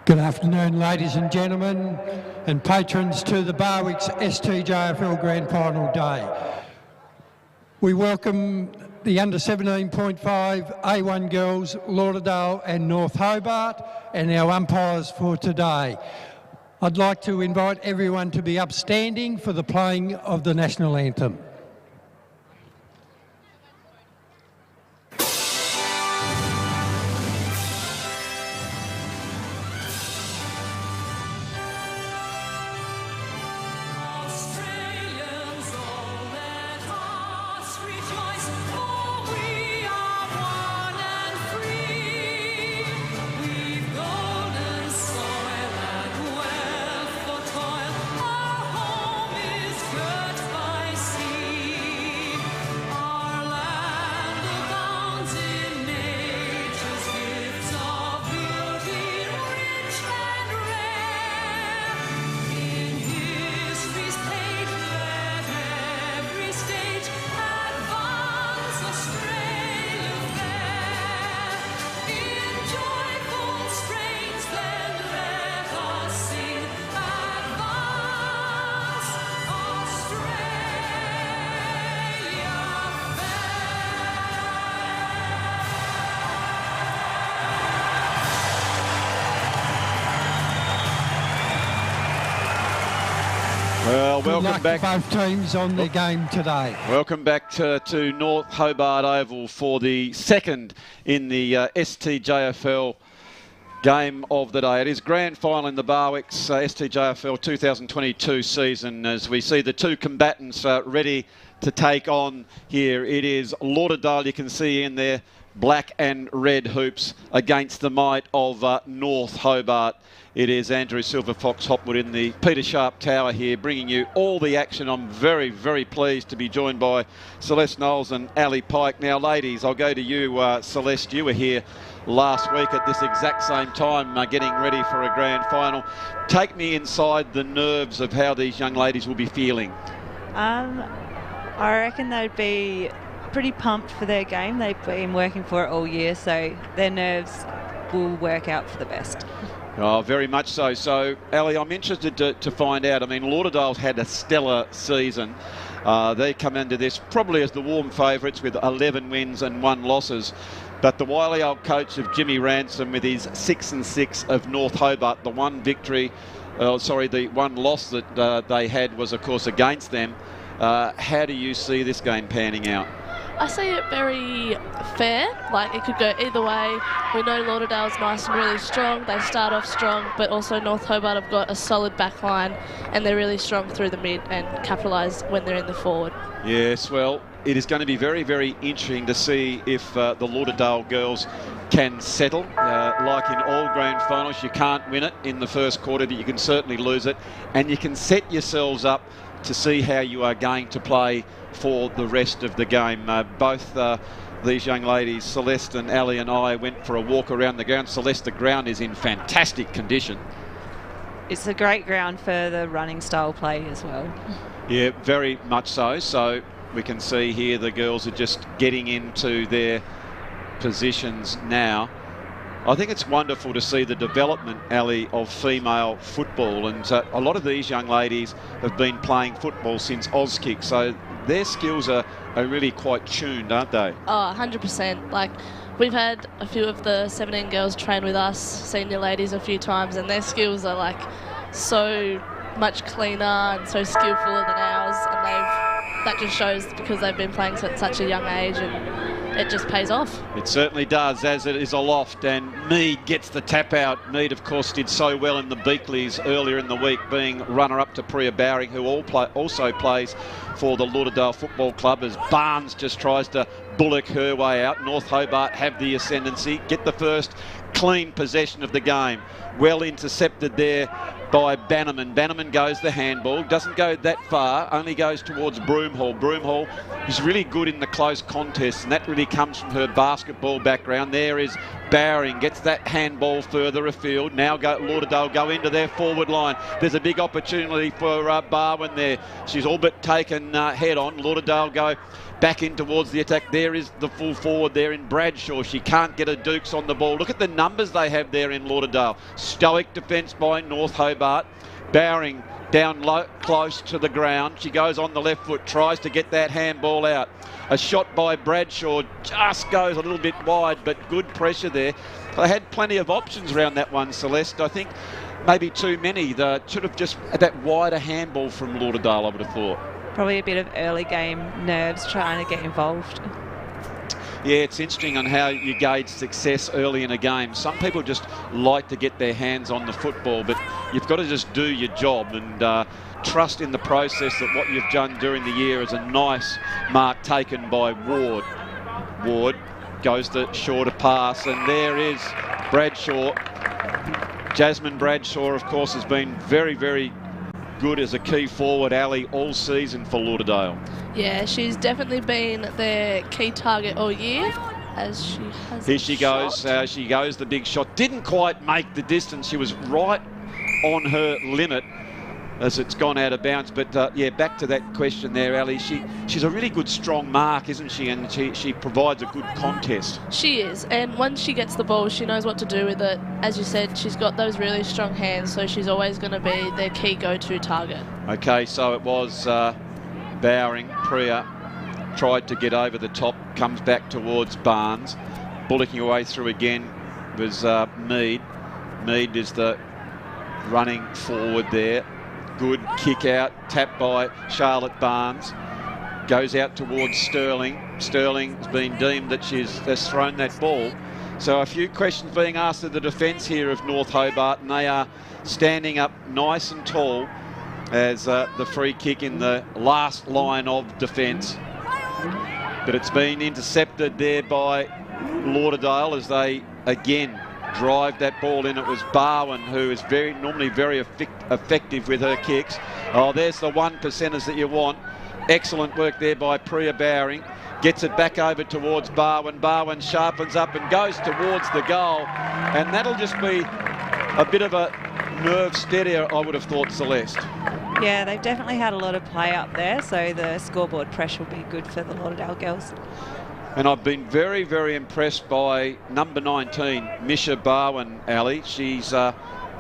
Good afternoon, ladies and gentlemen, and patrons to the Barwick's STJFL Grand Final Day. We welcome the under 17.5A1 girls, Lauderdale and North Hobart, and our umpires for today. I'd like to invite everyone to be upstanding for the playing of the national anthem. Well, welcome back. Both teams on their game today. Welcome back to North Hobart Oval for the second in the STJFL game of the day. It is grand final in the Barwick's STJFL 2022 season as we see the two combatants ready to take on here. It is Lauderdale, you can see in there, black and red hoops against the might of North Hobart. It is Andrew Silverfox Hopwood in the Peter Sharp Tower here, bringing you all the action. I'm very, very pleased to be joined by Celeste Knowles and Ali Pike. Now, ladies, I'll go to you, Celeste. You were here last week at this exact same time, getting ready for a grand final. Take me inside the nerves of how these young ladies will be feeling. I reckon they'd be pretty pumped for their game. They've been working for it all year, so their nerves will work out for the best. Oh, very much so. So, Ali, I'm interested to find out. I mean, Lauderdale's had a stellar season. They come into this probably as the warm favourites with 11 wins and 1 losses. But the wily old coach of Jimmy Ransom with his 6-6 of North Hobart, the one victory the one loss that they had was, of course, against them. How do you see this game panning out? I see it very fair. Like, it could go either way. We know Lauderdale's nice and really strong. They start off strong, but also North Hobart have got a solid back line, and they're really strong through the mid and capitalise when they're in the forward. Yes, well, it is going to be very, very interesting to see if the Lauderdale girls can settle. Like in all grand finals, you can't win it in the first quarter, but you can certainly lose it, and you can set yourselves up to see how you are going to play for the rest of the game. Both these young ladies, Celeste and Ali and I, went for a walk around the ground. Celeste, the ground is in fantastic condition. It's a great ground for the running style play as well. Yeah, very much so. So we can see here the girls are just getting into their positions now. I think it's wonderful to see the development, Ali, of female football, and a lot of these young ladies have been playing football since Auskick, so their skills are really quite tuned, aren't they? Oh, 100%. Like, we've had a few of the 17 girls train with us, senior ladies, a few times, and their skills are like so much cleaner and so skillful than ours, and that just shows because they've been playing at such a young age, and it just pays off. It certainly does, as it is aloft, and Mead gets the tap out. Mead, of course, did so well in the Beakleys earlier in the week, being runner-up to Priya Bowring, who also plays for the Lauderdale Football Club, as Barnes just tries to bullock her way out. North Hobart have the ascendancy, get the first clean possession of the game. Well intercepted there by Bannerman. Bannerman goes the handball, doesn't go that far, only goes towards Broomhall. Broomhall is really good in the close contests, and that really comes from her basketball background. There is Bowring, gets that handball further afield. Now Lauderdale go into their forward line. There's a big opportunity for Barwin there. She's all but taken head on. Lauderdale go back in towards the attack. There is the full forward there in Bradshaw. She can't get her Dukes on the ball. Look at the numbers they have there in Lauderdale. Stoic defence by North Hobart. Bowring down low, close to the ground. She goes on the left foot, tries to get that handball out. A shot by Bradshaw just goes a little bit wide, but good pressure there. They had plenty of options around that one, Celeste. I think maybe too many. They should have just had that wider handball from Lauderdale, I would have thought. Probably a bit of early game nerves trying to get involved. Yeah, it's interesting on how you gauge success early in a game. Some people just like to get their hands on the football, but you've got to just do your job and trust in the process that what you've done during the year is a nice mark taken by Ward. Ward goes the shorter pass, and there is Bradshaw. Jasmine Bradshaw, of course, has been very, very good as a key forward, Ali, all season for Lauderdale. Yeah, she's definitely been their key target all year, as she has. Here she goes. She goes the big shot. Didn't quite make the distance. She was right on her limit as it's gone out of bounds. But yeah, back to that question there, Ali. She's a really good strong mark, isn't she? And she provides a good contest. She is, and once she gets the ball, she knows what to do with it. As you said, she's got those really strong hands, so she's always going to be their key go-to target. Okay, so it was Bowring. Priya tried to get over the top, comes back towards Barnes. Bullocking away through again was Mead. Mead is the running forward there. Good kick out, tapped by Charlotte Barnes. Goes out towards Sterling. Sterling has been deemed that has thrown that ball. So a few questions being asked of the defence here of North Hobart, and they are standing up nice and tall as the free kick in the last line of defence. But it's been intercepted there by Lauderdale as they again drive that ball in. It was Barwin, who is normally very effective with her kicks. Oh, there's the 1%ers that you want. Excellent work there by Priya Bowring. Gets it back over towards Barwin. Barwin sharpens up and goes towards the goal. And that'll just be a bit of a nerve steadier, I would have thought, Celeste. Yeah, they've definitely had a lot of play up there, so the scoreboard pressure will be good for the Lauderdale girls. And I've been very, very impressed by number 19, Misha Barwin, Ali. She's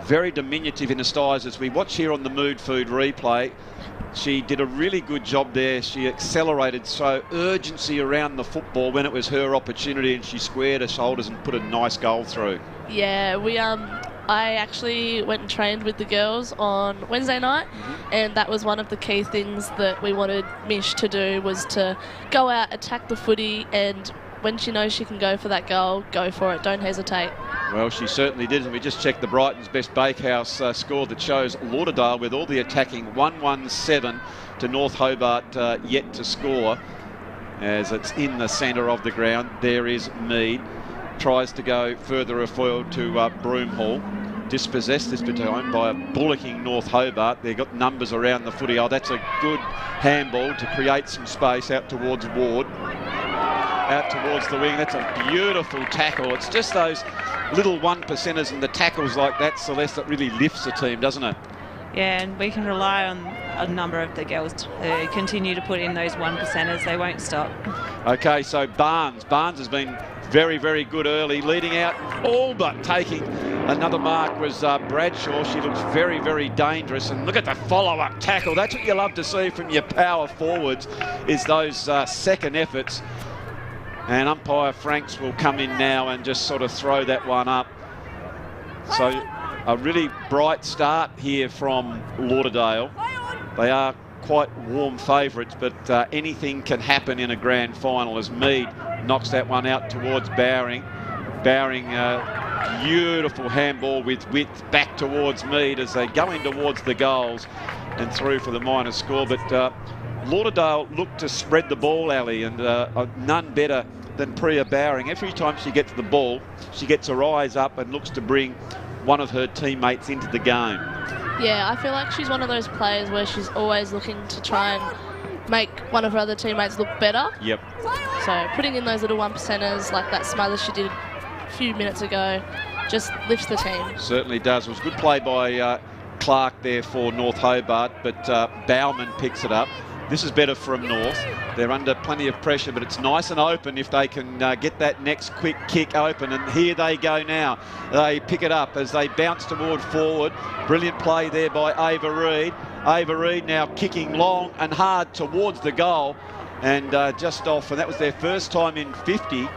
very diminutive in her size. As we watch here on the Mood Food replay, she did a really good job there. She accelerated, so urgency around the football when it was her opportunity, and she squared her shoulders and put a nice goal through. Yeah, I actually went and trained with the girls on Wednesday night, and that was one of the key things that we wanted Mish to do, was to go out, attack the footy, and when she knows she can go for that goal, go for it. Don't hesitate. Well, she certainly did, and we just checked the Brighton's Best Bakehouse score that shows Lauderdale with all the attacking 117 to North Hobart yet to score, as it's in the centre of the ground. There is Mead, tries to go further afield to Broomhall, dispossessed this time by a bullocking North Hobart. They've got numbers around the footy. Oh, that's a good handball to create some space out towards Ward, out towards the wing. That's a beautiful tackle. It's just those little 1%ers and the tackles like that, Celeste, that really lifts the team, doesn't it? Yeah, and we can rely on a number of the girls to continue to put in those 1%ers. They won't stop. Okay, so Barnes has been very, very good early, leading out, all but taking another mark was Bradshaw. She looks very, very dangerous, and look at the follow-up tackle. That's what you love to see from your power forwards, is those second efforts. And umpire Franks will come in now and just sort of throw that one up. So a really bright start here from Lauderdale. They are quite warm favourites, but anything can happen in a grand final, as Mead knocks that one out towards Bowring. Bowring, beautiful handball with width back towards Mead as they go in towards the goals and through for the minor score. But Lauderdale look to spread the ball, Ali, and none better than Priya Bowring. Every time she gets the ball, she gets her eyes up and looks to bring one of her teammates into the game. Yeah, I feel like she's one of those players where she's always looking to try and make one of her other teammates look better. Yep. So putting in those little 1%ers like that smother she did a few minutes ago just lifts the team. Certainly does. It was good play by Clark there for North Hobart, but Bauman picks it up. This is better from North. They're under plenty of pressure, but it's nice and open if they can get that next quick kick open. And here they go now. They pick it up as they bounce toward forward. Brilliant play there by Ava Reid. Ava Reid now kicking long and hard towards the goal, and just off. And that was their first time in 50.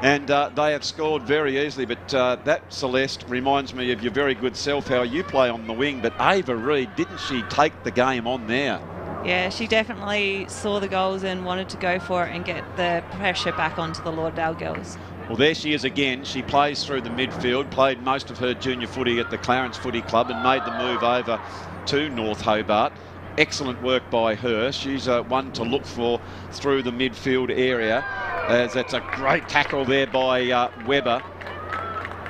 And they have scored very easily. But that, Celeste, reminds me of your very good self, how you play on the wing. But Ava Reid, didn't she take the game on there? Yeah, she definitely saw the goals and wanted to go for it and get the pressure back onto the Lauderdale girls. Well, there she is again. She plays through the midfield, played most of her junior footy at the Clarence Footy Club and made the move over to North Hobart. Excellent work by her. She's one to look for through the midfield area, as that's a great tackle there by Webber.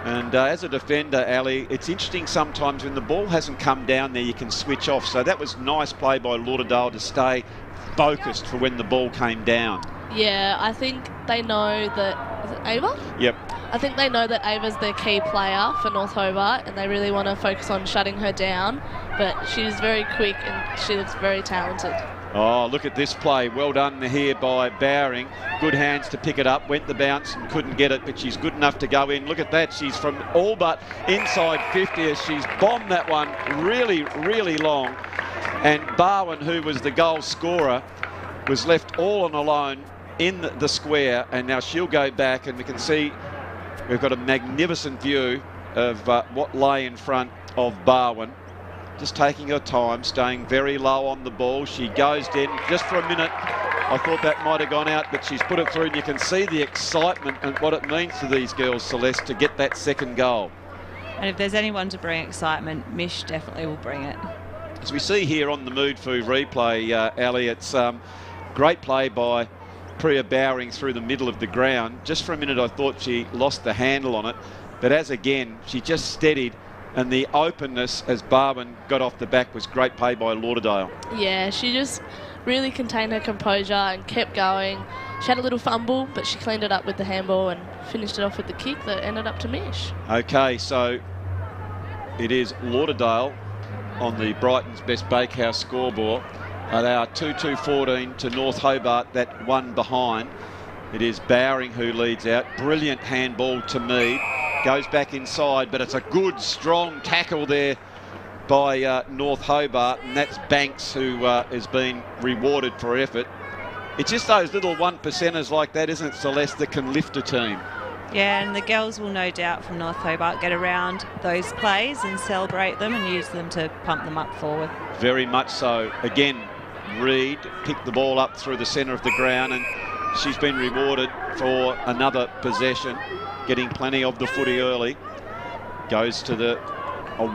And as a defender, Ali, it's interesting sometimes when the ball hasn't come down there, you can switch off. So that was nice play by Lauderdale to stay focused for when the ball came down. Yeah, I think they know that... Is it Ava? Yep. I think they know that Ava's their key player for North Hobart, and they really want to focus on shutting her down. But she's very quick and she looks very talented. Oh, look at this play. Well done here by Bowring. Good hands to pick it up. Went the bounce and couldn't get it, but she's good enough to go in. Look at that. She's from all but inside 50 as she's bombed that one really, really long. And Barwin, who was the goal scorer, was left all on alone in the square, and now she'll go back, and we can see we've got a magnificent view of what lay in front of Barwin. Just taking her time, staying very low on the ball. She goes in just for a minute. I thought that might have gone out, but she's put it through, and you can see the excitement and what it means to these girls, Celeste, to get that second goal. And if there's anyone to bring excitement, Mish definitely will bring it. As we see here on the Mood Food replay, Ali, it's great play by Priya Bowring through the middle of the ground. Just for a minute I thought she lost the handle on it, but as again, she just steadied, and the openness as Barwin got off the back was great play by Lauderdale. Yeah, she just really contained her composure and kept going. She had a little fumble, but she cleaned it up with the handball and finished it off with the kick that ended up to Mish. Okay, so it is Lauderdale on the Brighton's Best Bakehouse scoreboard. They are 2-2-14 to North Hobart, that one behind. It is Bowring who leads out. Brilliant handball to Mead. Goes back inside, but it's a good, strong tackle there by North Hobart, and that's Banks who has been rewarded for effort. It's just those little 1%ers like that, isn't it, Celeste, that can lift a team? Yeah, and the girls will no doubt from North Hobart get around those plays and celebrate them and use them to pump them up forward. Very much so. Again, Reid picked the ball up through the centre of the ground, and she's been rewarded for another possession, getting plenty of the footy early. Goes to the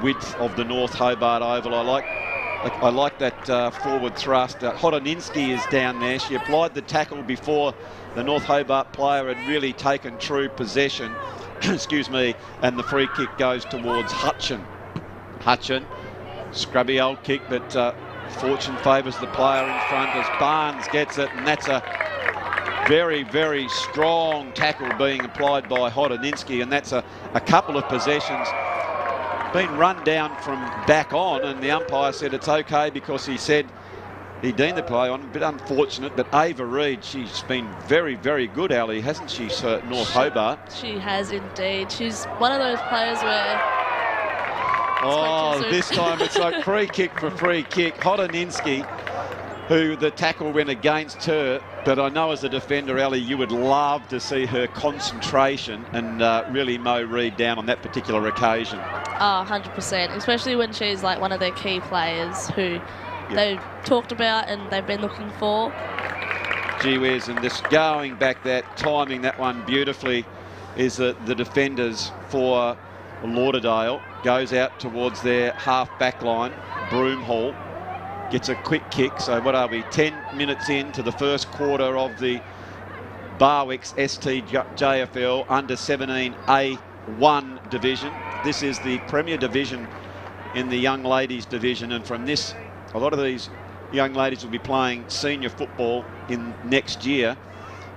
width of the North Hobart Oval. I like that forward thrust. Hodoninsky is down there. She applied the tackle before the North Hobart player had really taken true possession. Excuse me. And the free kick goes towards Hutchin. Hutchin, scrubby old kick, but fortune favours the player in front as Barnes gets it, and that's a very, very strong tackle being applied by Hodoninsky, and that's a couple of possessions been run down from back on, and the umpire said it's okay because he said he deemed the play on. A bit unfortunate, but Ava Reid, she's been very, very good, Ali, hasn't she, North Hobart? She has indeed. She's one of those players where... Oh, this time it's like free kick for free kick. Hodoninsky, who the tackle went against her, but I know as a defender, Ali, you would love to see her concentration and really mow Reid down on that particular occasion. Oh, 100%, especially when she's like one of their key players who they've talked about and they've been looking for. Gee whiz, and just going back that, timing that one beautifully is the defenders for Lauderdale. Goes out towards their half-back line. Broomhall gets a quick kick. So what are we, 10 minutes into the first quarter of the Barwick's STJFL under 17A1 division. This is the premier division in the young ladies division, and from this, a lot of these young ladies will be playing senior football in next year,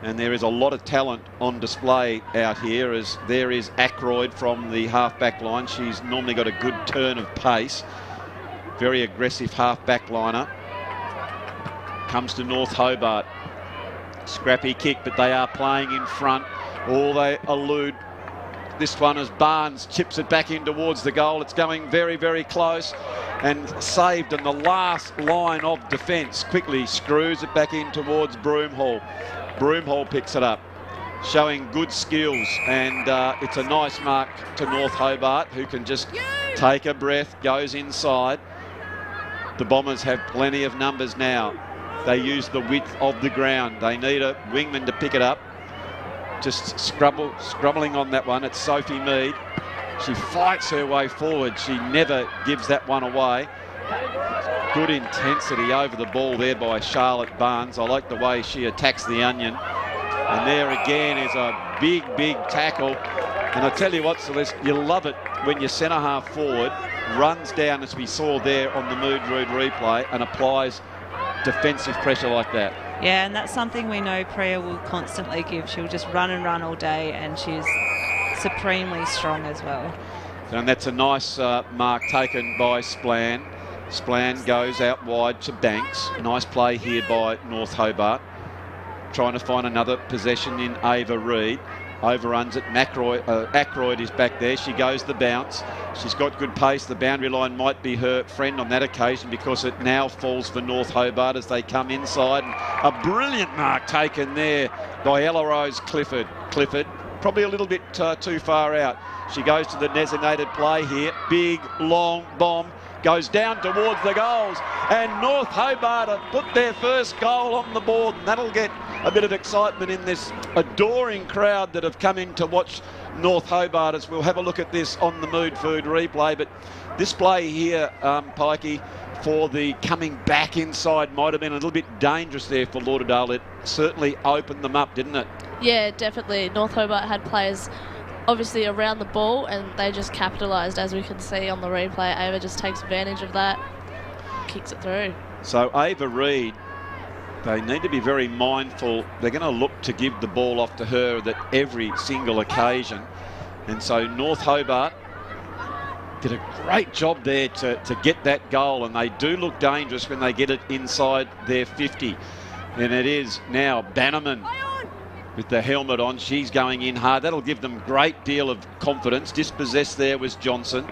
and there is a lot of talent on display out here, as there is Ackroyd from the half-back line. She's normally got a good turn of pace. Very aggressive half-back liner. Comes to North Hobart. Scrappy kick, but they are playing in front. All they elude. This one as Barnes chips it back in towards the goal. It's going very, very close and saved in the last line of defence. Quickly screws it back in towards Broomhall. Broomhall picks it up, showing good skills, and it's a nice mark to North Hobart, who can just take a breath, goes inside. The Bombers have plenty of numbers now. They use the width of the ground. They need a wingman to pick it up. Just scrubbling on that one. It's Sophie Mead. She fights her way forward. She never gives that one away. Good intensity over the ball there by Charlotte Barnes. I like the way she attacks the onion. And there again is a big, big tackle. And I tell you what, Celeste, you love it when your centre half forward runs down, as we saw there on the Mood Rood replay, and applies defensive pressure like that. Yeah, and that's something we know Priya will constantly give. She'll just run and run all day, and she's supremely strong as well. And that's a nice mark taken by Splan. Splan goes out wide to Banks. Nice play here by North Hobart. Trying to find another possession in Ava Reid. Overruns it. Ackroyd is back there. She goes the bounce. She's got good pace. The boundary line might be her friend on that occasion, because it now falls for North Hobart as they come inside. And a brilliant mark taken there by Ella Rose Clifford. Clifford probably a little bit too far out. She goes to the designated play here. Big, long bomb. Goes down towards the goals, and North Hobart have put their first goal on the board, and that'll get a bit of excitement in this adoring crowd that have come in to watch North Hobart, as we'll have a look at this on the Mood Food replay. But this play here, Pikey, for the coming back inside might have been a little bit dangerous there for Lauderdale. It certainly opened them up, didn't it? Yeah, definitely. North Hobart had players obviously around the ball, and they just capitalised, as we can see on the replay. Ava just takes advantage of that, kicks it through. So Ava Reid, they need to be very mindful. They're going to look to give the ball off to her at every single occasion. And so North Hobart did a great job there to get that goal, and they do look dangerous when they get it inside their 50. And it is now Bannerman with the helmet on. She's going in hard. That'll give them a great deal of confidence. Dispossessed there was Johnson.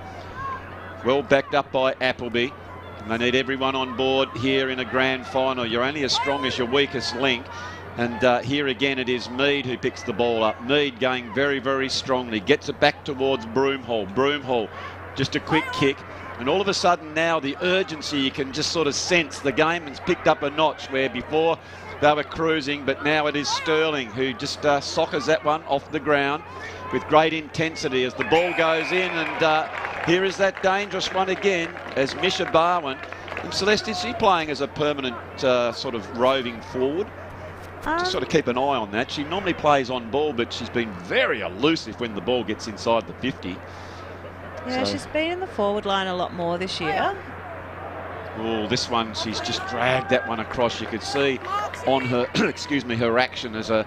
Well backed up by Appleby. And they need everyone on board here in a grand final. You're only as strong as your weakest link. And here again it is Mead who picks the ball up. Mead going very, very strongly. Gets it back towards Broomhall. Broomhall, just a quick kick. And all of a sudden now the urgency, you can just sort of sense the game has picked up a notch, where before they were cruising, but now it is Sterling who just soccers that one off the ground with great intensity as the ball goes in. And here is that dangerous one again as Misha Barwin. And Celeste, is she playing as a permanent sort of roving forward? Just sort of keep an eye on that. She normally plays on ball, but she's been very elusive when the ball gets inside the 50. Yeah, she's been in the forward line a lot more this year. Oh, this one, she's just dragged that one across. You could see on her, excuse me, her action as a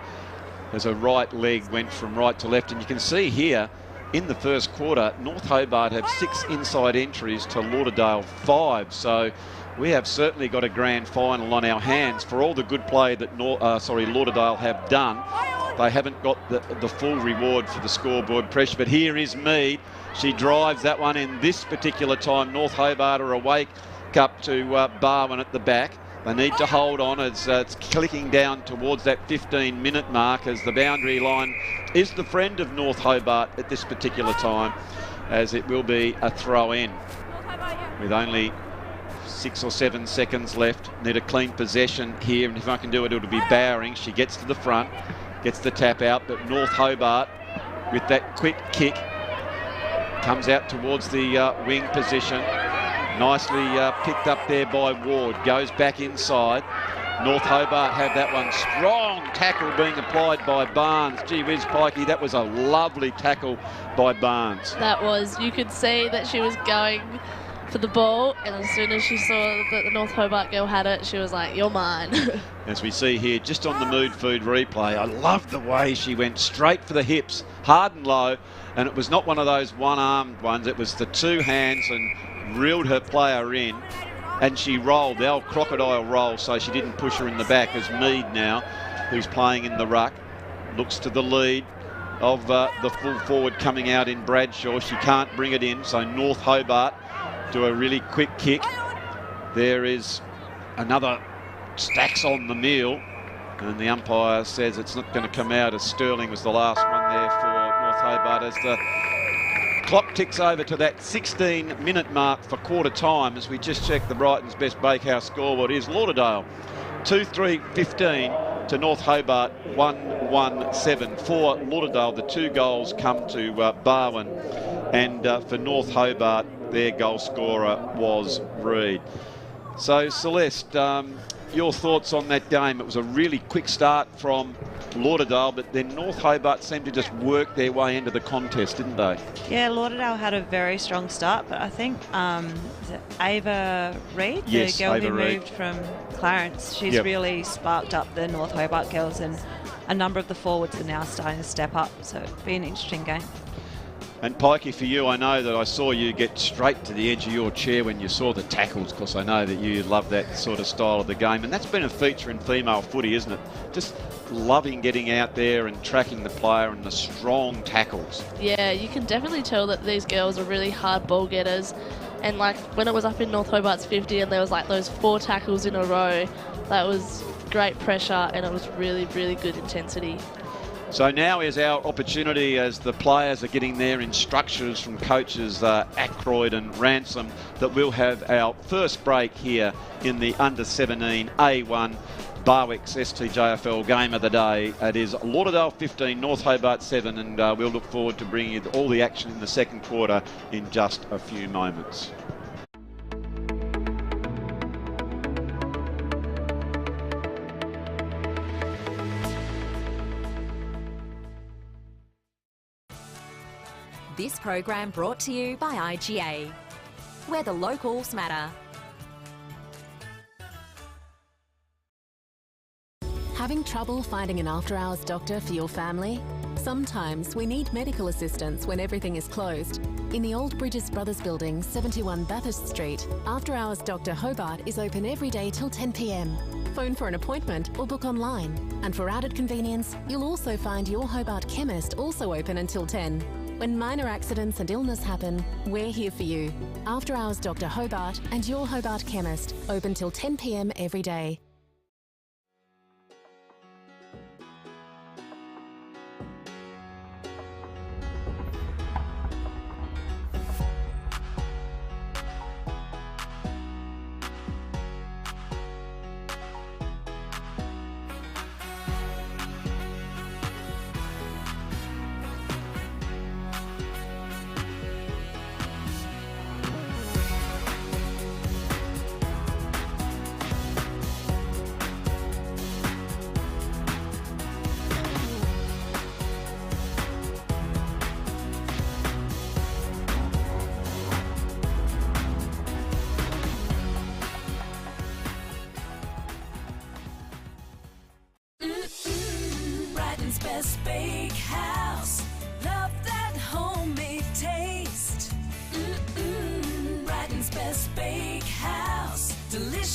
right leg went from right to left. And you can see here in the first quarter, North Hobart have 6 inside entries to Lauderdale 5. So we have certainly got a grand final on our hands for all the good play that Lauderdale have done. They haven't got the full reward for the scoreboard pressure. But here is Mead. She drives that one in this particular time. North Hobart are awake up to Barwin at the back. They need to hold on as it's clicking down towards that 15-minute mark, as the boundary line is the friend of North Hobart at this particular time, as it will be a throw in with only 6 or 7 seconds left. Need a clean possession here, and if I can do it, it'll be Bowering. She gets to the front, gets the tap out, but North Hobart with that quick kick comes out towards the wing position. Nicely picked up there by Ward. Goes back inside. North Hobart have that one. Strong tackle being applied by Barnes. Gee whiz, Pikey, that was a lovely tackle by Barnes. That was. You could see that she was going for the ball, and as soon as she saw that the North Hobart girl had it, she was like, you're mine. As we see here, just on the Mood Food replay, I love the way she went straight for the hips, hard and low, and it was not one of those one-armed ones. It was the 2 hands and reeled her player in, and she rolled, the old crocodile roll, so she didn't push her in the back. As Mead now, who's playing in the ruck, looks to the lead of the full forward coming out in Bradshaw. She can't bring it in, so North Hobart do a really quick kick. There is another stacks on the meal, and the umpire says it's not going to come out, as Sterling was the last one there for North Hobart, as the clock ticks over to that 16-minute mark for quarter time. As we just check the Brighton's Best Bakehouse scoreboard, is Lauderdale 2-3-15 to North Hobart 1-1-7. For Lauderdale, the 2 goals come to Barwin, and for North Hobart, their goal scorer was Reid. So Celeste, your thoughts on that game? It was a really quick start from Lauderdale, but then North Hobart seemed to just work their way into the contest, didn't they? Yeah, Lauderdale had a very strong start, but I think is it Ava Reid, yes, the girl Ava who Reid moved from Clarence, she's really sparked up the North Hobart girls, and a number of the forwards are now starting to step up, so it'll be an interesting game. And Pikey, for you, I know that I saw you get straight to the edge of your chair when you saw the tackles, because I know that you love that sort of style of the game. And that's been a feature in female footy, isn't it? Just loving getting out there and tracking the player and the strong tackles. Yeah, you can definitely tell that these girls are really hard ball getters. And like when it was up in North Hobart's 50 and there was like those 4 tackles in a row, that was great pressure and it was really, really good intensity. So now is our opportunity, as the players are getting their instructions from coaches Ackroyd and Ransom, that we'll have our first break here in the under-17A1 Barwick's STJFL game of the day. It is Lauderdale 15, North Hobart 7, and we'll look forward to bringing you all the action in the second quarter in just a few moments. This program brought to you by IGA, where the locals matter. Having trouble finding an after-hours doctor for your family? Sometimes we need medical assistance when everything is closed. In the old Bridges Brothers building, 71 Bathurst Street, After-Hours Dr Hobart is open every day till 10 p.m. Phone for an appointment or book online. And for added convenience, you'll also find your Hobart chemist also open until 10. When minor accidents and illness happen, we're here for you. After Hours Dr Hobart and your Hobart chemist, open till 10 p.m. every day.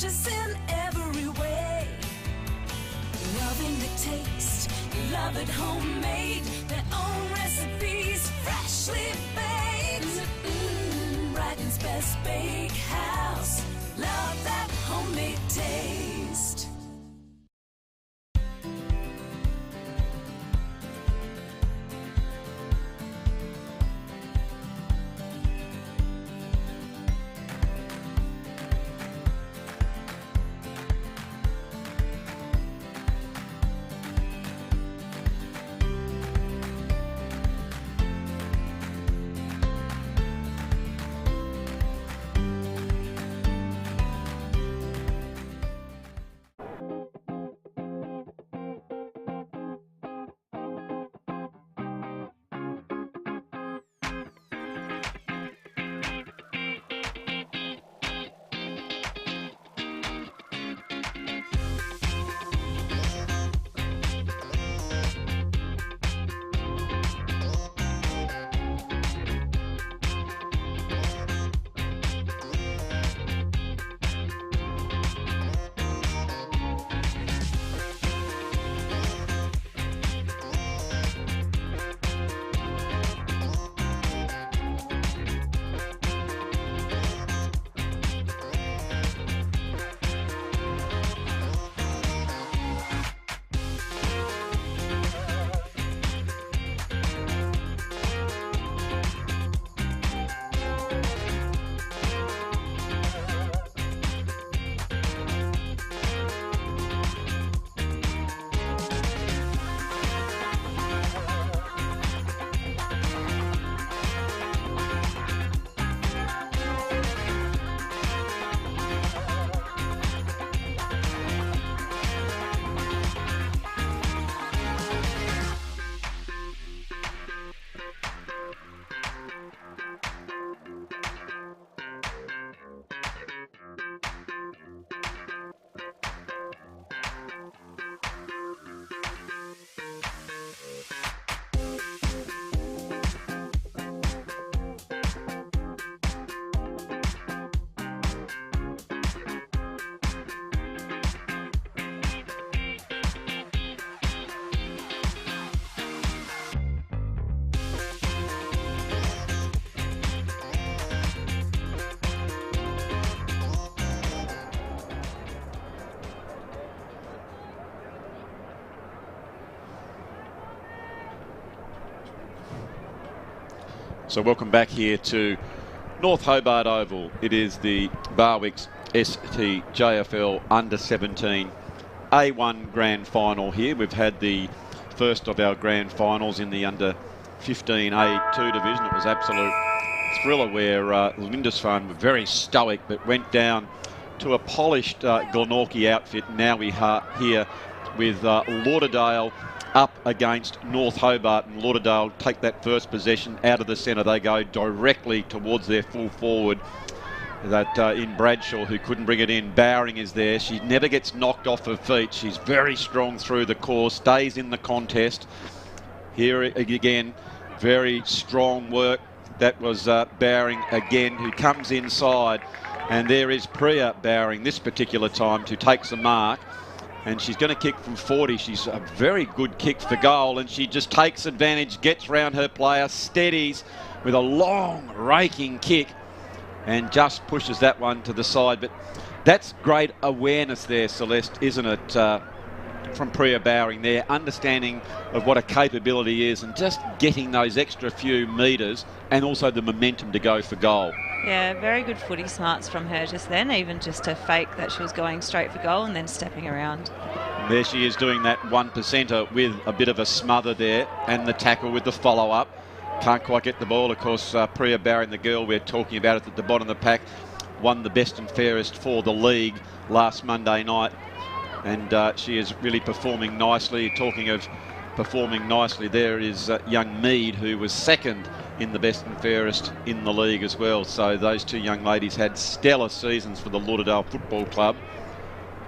delicious in every way. Loving the taste, love it homemade. Their own recipes, freshly baked. Brighton's best bakehouse. Love that homemade taste. So welcome back here to North Hobart Oval. It is the Barwick's STJFL Under-17A1 Grand Final here. We've had the first of our Grand Finals in the Under-15A2 division. It was absolute thriller where Lindisfarne were very stoic but went down to a polished Glenorchy outfit. Now we are here with Lauderdale up against North Hobart, and Lauderdale take that first possession out of the centre. They go directly towards their full forward that in Bradshaw, who couldn't bring it in. Bowring is there. She never gets knocked off her feet. She's very strong through the course, stays in the contest. Here again, very strong work. That was Bowring again, who comes inside, and there is Priya Bowring this particular time to take the mark. And she's going to kick from 40. She's a very good kick for goal, and she just takes advantage, gets round her player, steadies with a long raking kick and just pushes that one to the side. But that's great awareness there, Celeste, isn't it, from Priya Bowring there, understanding of what a capability is and just getting those extra few metres and also the momentum to go for goal. Yeah, very good footy smarts from her just then, even just to fake that she was going straight for goal and then stepping around. And there she is doing that 1%er with a bit of a smother there, and the tackle with the follow-up. Can't quite get the ball. Of course, Priya Bowring, the girl we're talking about at the bottom of the pack, won the best and fairest for the league last Monday night. And she is really performing nicely. Talking of performing nicely, there is young Mead, who was second in the best and fairest in the league as well. So those two young ladies had stellar seasons for the Lauderdale Football Club.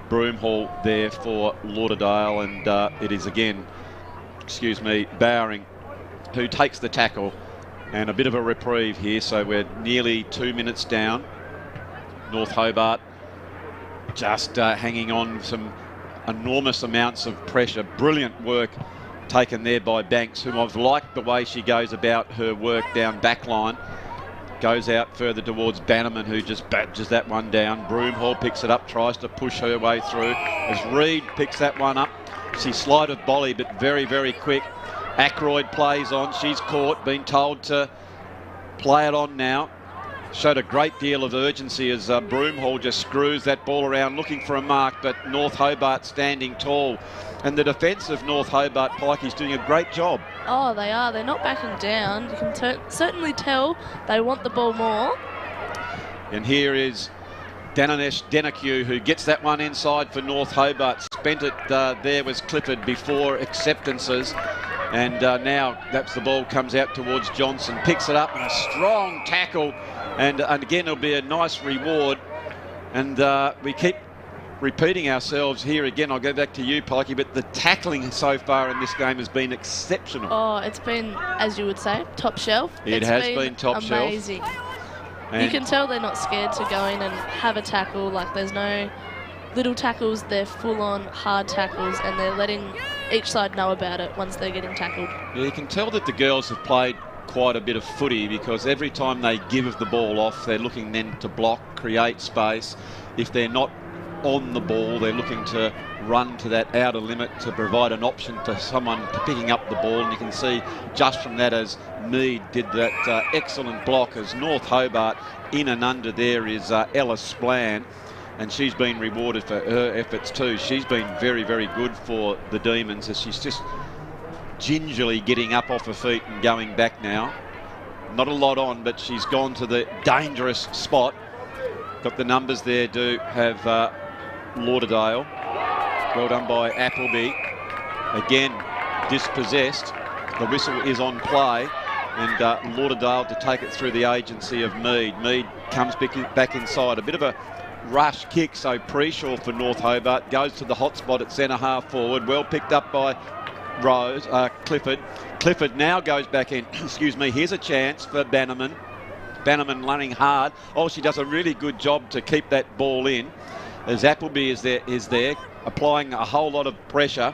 Broomhall there for Lauderdale, and it is again, Bowring who takes the tackle, and a bit of a reprieve here. So we're nearly 2 minutes down. North Hobart just hanging on some enormous amounts of pressure. Brilliant work taken there by Banks, whom I've liked the way she goes about her work down back line. Goes out further towards Bannerman, who just badges that one down. Broomhall picks it up, tries to push her way through. As Reed picks that one up, she slide of volley, but very, very quick. Ackroyd plays on. She's caught, been told to play it on now. Showed a great deal of urgency as Broomhall just screws that ball around looking for a mark, but North Hobart standing tall. And the defence of North Hobart, Pikey's doing a great job. Oh, they are. They're not backing down. You can certainly tell they want the ball more. And here is Dananesh Denakyu, who gets that one inside for North Hobart. Spent it there was Clifford before acceptances. And now that's the ball comes out towards Johnson. Picks it up and a strong tackle. And again, it'll be a nice reward. And we keep repeating ourselves here again. I'll go back to you, Pikey, but the tackling so far in this game has been exceptional. Oh, it's been, as you would say, top shelf. It has been top shelf. Amazing. You can tell they're not scared to go in and have a tackle. Like, there's no little tackles. They're full-on hard tackles, and they're letting each side know about it once they're getting tackled. Yeah, you can tell that the girls have played quite a bit of footy, because every time they give the ball off, they're looking then to block, create space. If they're not on the ball, they're looking to run to that outer limit to provide an option to someone picking up the ball. And you can see just from that, as Mead did that excellent block, as North Hobart in and under there is Ella Splann, and she's been rewarded for her efforts too. She's been very, very good for the Demons, as she's just gingerly getting up off her feet and going back now. Not a lot on, but she's gone to the dangerous spot. Got the numbers there, do have Lauderdale. Well done by Appleby. Again, dispossessed. The whistle is on play, and Lauderdale to take it through the agency of Mead. Mead comes back inside. A bit of a rush kick, so Preshaw for North Hobart goes to the hot spot at centre half forward. Well picked up by Clifford. Clifford now goes back in. Excuse me. Here's a chance for Bannerman. Bannerman running hard. Oh, she does a really good job to keep that ball in, as Appleby is there applying a whole lot of pressure.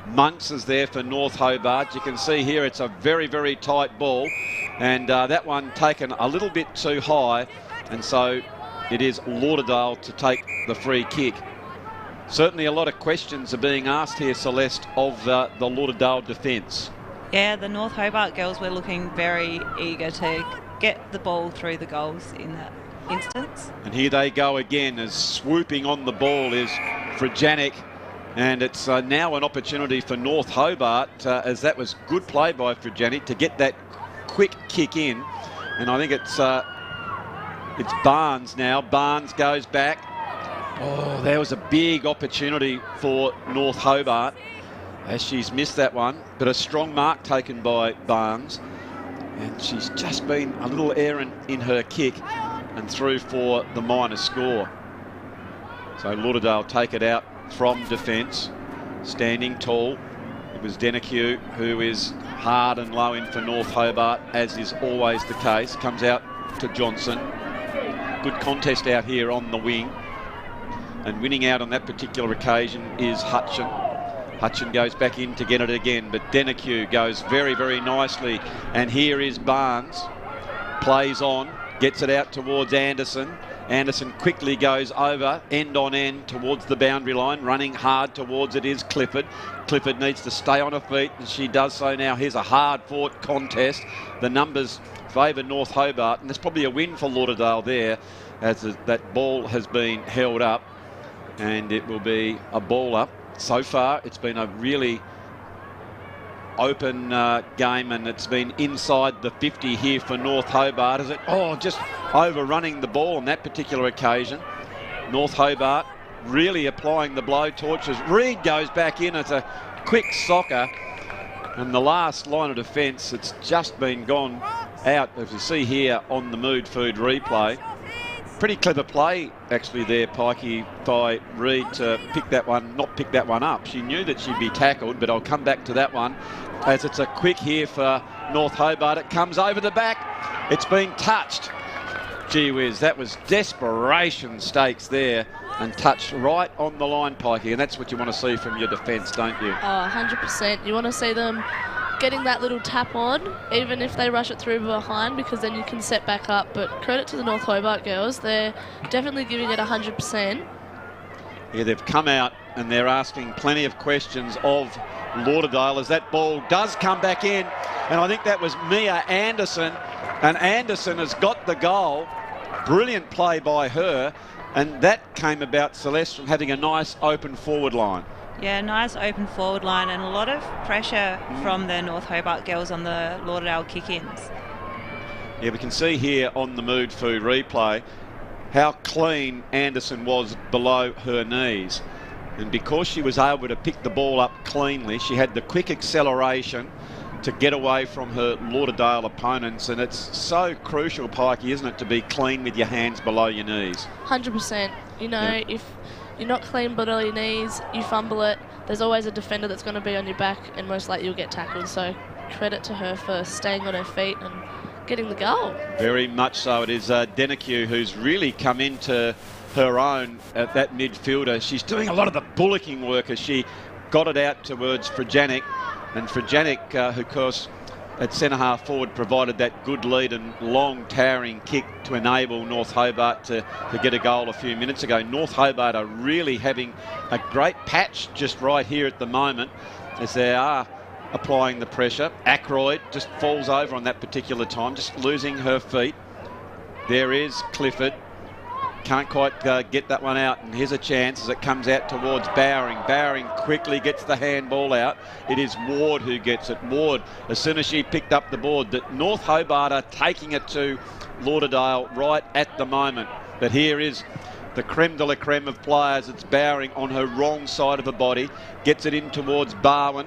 Monks is there for North Hobart. You can see here it's a very, very tight ball, and that one taken a little bit too high, and so it is Lauderdale to take the free kick. Certainly a lot of questions are being asked here, Celeste, of the Lauderdale defence. Yeah, the North Hobart girls were looking very eager to get the ball through the goals in that instance. And here they go again, as swooping on the ball is Frajanic, and it's now an opportunity for North Hobart, as that was good play by Frajanic to get that quick kick in. And I think it's Barnes now. Barnes goes back. Oh, there was a big opportunity for North Hobart, as she's missed that one, but a strong mark taken by Barnes, and she's just been a little errant in her kick and through for the minor score. So Lauderdale take it out from defence, standing tall. It was Denakyu, who is hard and low in for North Hobart, as is always the case. Comes out to Johnson. Good contest out here on the wing. And winning out on that particular occasion is Hutchin. Hutchin goes back in to get it again, but Denakyu goes very, very nicely. And here is Barnes. Plays on, gets it out towards Anderson. Anderson quickly goes over, end on end, towards the boundary line. Running hard towards it is Clifford. Clifford needs to stay on her feet, and she does so now. Here's a hard-fought contest. The numbers favour North Hobart, and there's probably a win for Lauderdale there, as that ball has been held up. And it will be a ball up. So far, it's been a really open game, and it's been inside the 50 here for North Hobart. Is it? Oh, just overrunning the ball on that particular occasion. North Hobart really applying the blowtorch as Reed goes back in. It's a quick soccer, and the last line of defence, it's just been gone out, as you see here on the Mood Food replay. Pretty clever play, actually, there, Pikey, by Reed to pick that one, not pick that one up. She knew that she'd be tackled, but I'll come back to that one, as it's a quick here for North Hobart. It comes over the back. It's been touched. Gee whiz, that was desperation stakes there and touched right on the line, Pikey, and that's what you want to see from your defence, don't you? Oh, 100%. You want to see them getting that little tap on, even if they rush it through behind, because then you can set back up. But credit to the North Hobart girls. They're definitely giving it 100%. Yeah, they've come out and they're asking plenty of questions of Lauderdale as that ball does come back in. And I think that was Mia Anderson. And Anderson has got the goal. Brilliant play by her. And that came about, Celeste, from having a nice open forward line. Yeah, nice open forward line and a lot of pressure from the North Hobart girls on the Lauderdale kick-ins. Yeah, we can see here on the Mood Food replay how clean Anderson was below her knees. And because she was able to pick the ball up cleanly, she had the quick acceleration to get away from her Lauderdale opponents. And it's so crucial, Pikey, isn't it, to be clean with your hands below your knees? 100%. You know, if you're not clean below your knees, you fumble it, there's always a defender that's going to be on your back and most likely you'll get tackled. So credit to her for staying on her feet and getting the goal. Very much so. It is Denecue who's really come into her own at that midfielder. She's doing a lot of the bullocking work as she got it out towards Frajanic. And Frajanic, who of course at centre-half forward provided that good lead and long towering kick to enable North Hobart to get a goal a few minutes ago. North Hobart are really having a great patch just right here at the moment as they are applying the pressure. Ackroyd just falls over on that particular time, just losing her feet. There is Clifford. Can't quite get that one out, and here's a chance as it comes out towards Bowering. Bowering quickly gets the handball out. It is Ward who gets it. Ward, as soon as she picked up the board, that North Hobart are taking it to Lauderdale right at the moment. But here is the creme de la creme of players. It's Bowering on her wrong side of her body. Gets it in towards Barwin.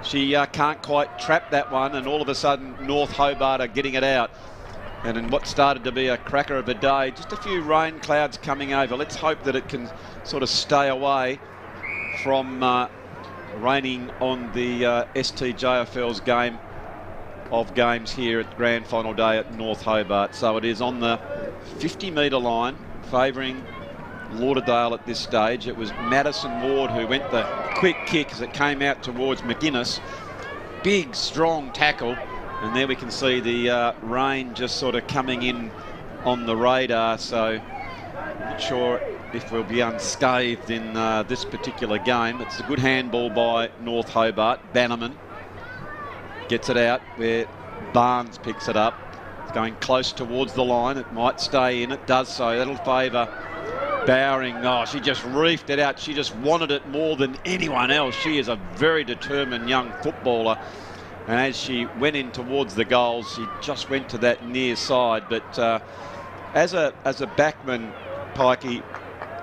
She can't quite trap that one, and all of a sudden North Hobart are getting it out. And in what started to be a cracker of a day, just a few rain clouds coming over. Let's hope that it can sort of stay away from raining on the STJFL's game of games here at Grand Final Day at North Hobart. So it is on the 50-metre line, favouring Lauderdale at this stage. It was Madison Ward who went the quick kick as it came out towards McGuinness. Big, strong tackle. And there we can see the rain just sort of coming in on the radar. So I'm not sure if we'll be unscathed in this particular game. It's a good handball by North Hobart. Bannerman gets it out where Barnes picks it up. It's going close towards the line. It might stay in. It does so. That'll favour Bowering. Oh, she just reefed it out. She just wanted it more than anyone else. She is a very determined young footballer. And as she went in towards the goals, she just went to that near side. But as a backman, Pikey,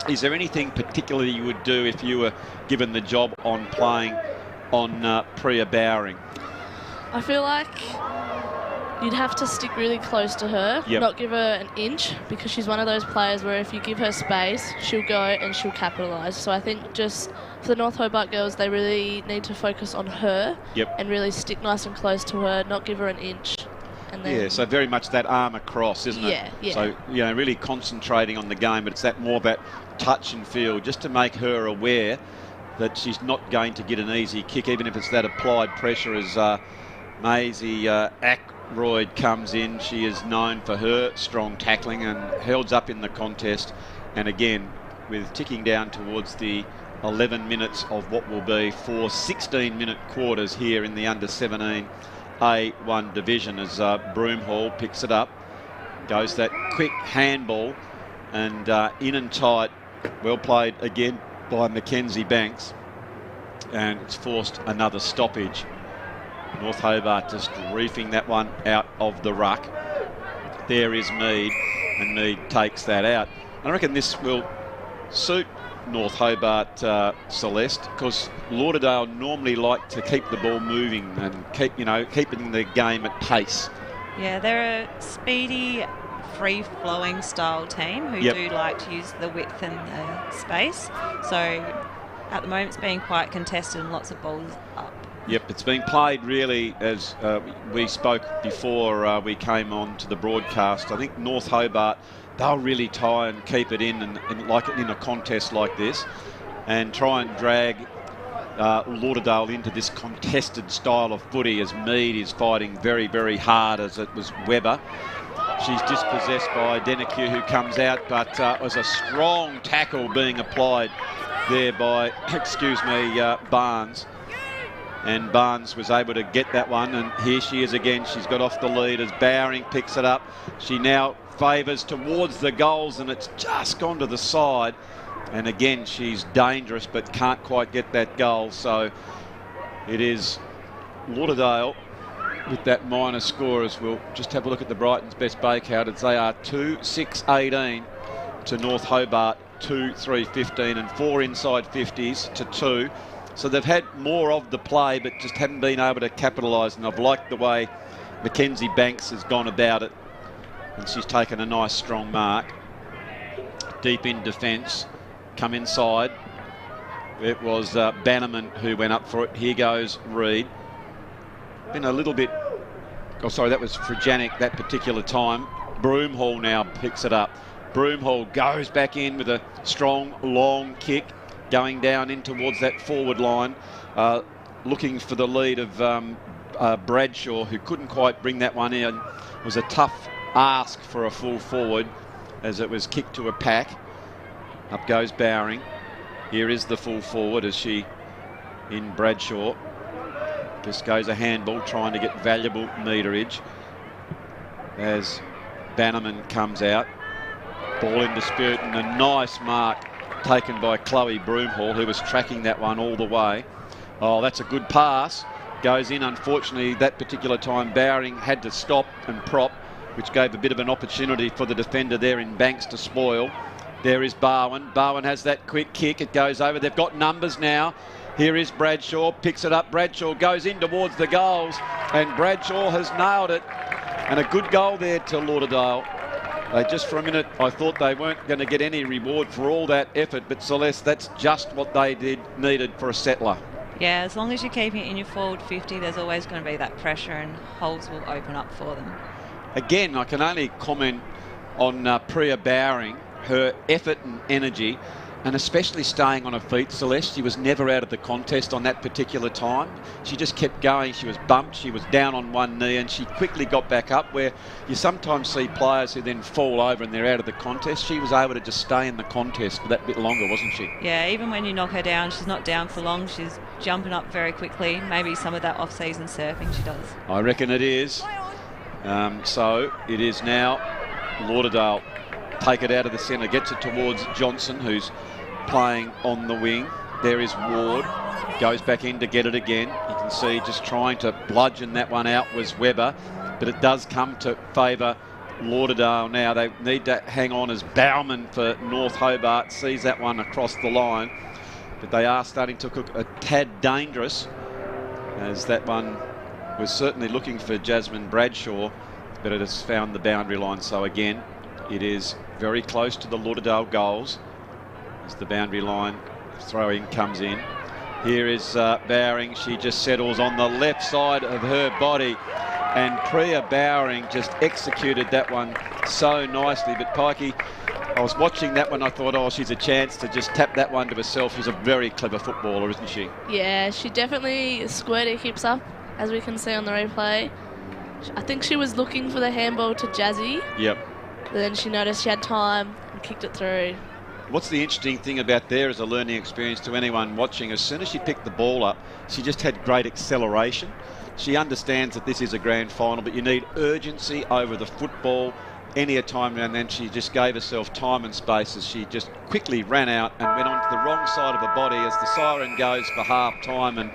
is there anything particularly you would do if you were given the job on playing on Priya Bowering? I feel like you'd have to stick really close to her, not give her an inch, because she's one of those players where if you give her space, she'll go and she'll capitalise. So I think just for the North Hobart girls, they really need to focus on her and really stick nice and close to her, not give her an inch. And then so very much that arm across, isn't it? Yeah. So, you know, really concentrating on the game, but it's that more that touch and feel, just to make her aware that she's not going to get an easy kick, even if it's that applied pressure as Maisie Ackroyd comes in. She is known for her strong tackling and held up in the contest. And again, with ticking down towards the 11 minutes of what will be 4 16-minute quarters here in the under-17A1 division as Broomhall picks it up. Goes that quick handball and in and tight. Well played again by Mackenzie Banks. And it's forced another stoppage. North Hobart just reefing that one out of the ruck. There is Mead, and Mead takes that out. I reckon this will suit North Hobart, Celeste, because Lauderdale normally like to keep the ball moving and keeping the game at pace. Yeah, they're a speedy, free-flowing style team who do like to use the width and the space. So at the moment it's being quite contested and lots of balls up. Yep, it's been played really as we spoke before we came on to the broadcast. I think North Hobart they'll really try and keep it in and like it in a contest like this, and try and drag Lauderdale into this contested style of footy as Mead is fighting very, very hard as it was Webber. She's dispossessed by Denecue, who comes out, but it was a strong tackle being applied there by, Barnes. And Barnes was able to get that one, and here she is again. She's got off the lead as Bowring picks it up. She now favours towards the goals, and it's just gone to the side. And again, she's dangerous but can't quite get that goal. So it is Lauderdale with that minor score, as we'll just have a look at the Brighton's best bakeout, as they are 2-6-18 to North Hobart 2-3-15, and 4 inside 50s to 2. So they've had more of the play but just haven't been able to capitalise, and I've liked the way Mackenzie Banks has gone about it, and she's taken a nice strong mark. Deep in defence, come inside. It was Bannerman who went up for it. Here goes Reid. Been a little bit, oh sorry, that was Frajanic that particular time. Broomhall now picks it up. Broomhall goes back in with a strong long kick, going down in towards that forward line, looking for the lead of Bradshaw, who couldn't quite bring that one in. It was a tough ask for a full forward as it was kicked to a pack. Up goes Bowring. Here is the full forward as she in Bradshaw. This goes a handball, trying to get valuable meterage as Bannerman comes out. Ball in dispute, and a nice mark taken by Chloe Broomhall, who was tracking that one all the way. Oh, that's a good pass. Goes in. Unfortunately, that particular time, Bowring had to stop and prop, which gave a bit of an opportunity for the defender there in Banks to spoil. There is Barwin. Barwin has that quick kick. It goes over. They've got numbers now. Here is Bradshaw. Picks it up. Bradshaw goes in towards the goals, and Bradshaw has nailed it. And a good goal there to Lauderdale. Just for a minute, I thought they weren't going to get any reward for all that effort, but Celeste, that's just what they needed for a settler. Yeah, as long as you're keeping it in your forward 50, there's always going to be that pressure and holes will open up for them. Again, I can only comment on Priya Bowring, her effort and energy, and especially staying on her feet, Celeste. She was never out of the contest on that particular time. She just kept going. She was bumped. She was down on one knee, and she quickly got back up, where you sometimes see players who then fall over and they're out of the contest. She was able to just stay in the contest for that bit longer, wasn't she? Yeah, even when you knock her down, she's not down for long. She's jumping up very quickly. Maybe some of that off-season surfing she does. I reckon it is. So it is now Lauderdale take it out of the centre, gets it towards Johnson, who's playing on the wing. There is Ward, goes back in to get it again. You can see just trying to bludgeon that one out was Webber, but it does come to favour Lauderdale now. They need to hang on as Bowman for North Hobart sees that one across the line, but they are starting to look a tad dangerous, as that one was certainly looking for Jasmine Bradshaw, but it has found the boundary line. So again, it is very close to the Lauderdale goals as the boundary line throw-in comes in. Here is Bowring. She just settles on the left side of her body, and Priya Bowring just executed that one so nicely. But Pikey, I was watching that one, I thought, oh, she's a chance to just tap that one to herself. She's a very clever footballer, isn't she? Yeah, she definitely squared her hips up, as we can see on the replay. I think she was looking for the handball to Jazzy. Yep. But then she noticed she had time and kicked it through. What's the interesting thing about there as a learning experience to anyone watching, as soon as she picked the ball up, she just had great acceleration. She understands that this is a grand final, but you need urgency over the football any time, and then she just gave herself time and space as she just quickly ran out and went onto the wrong side of her body as the siren goes for half time. And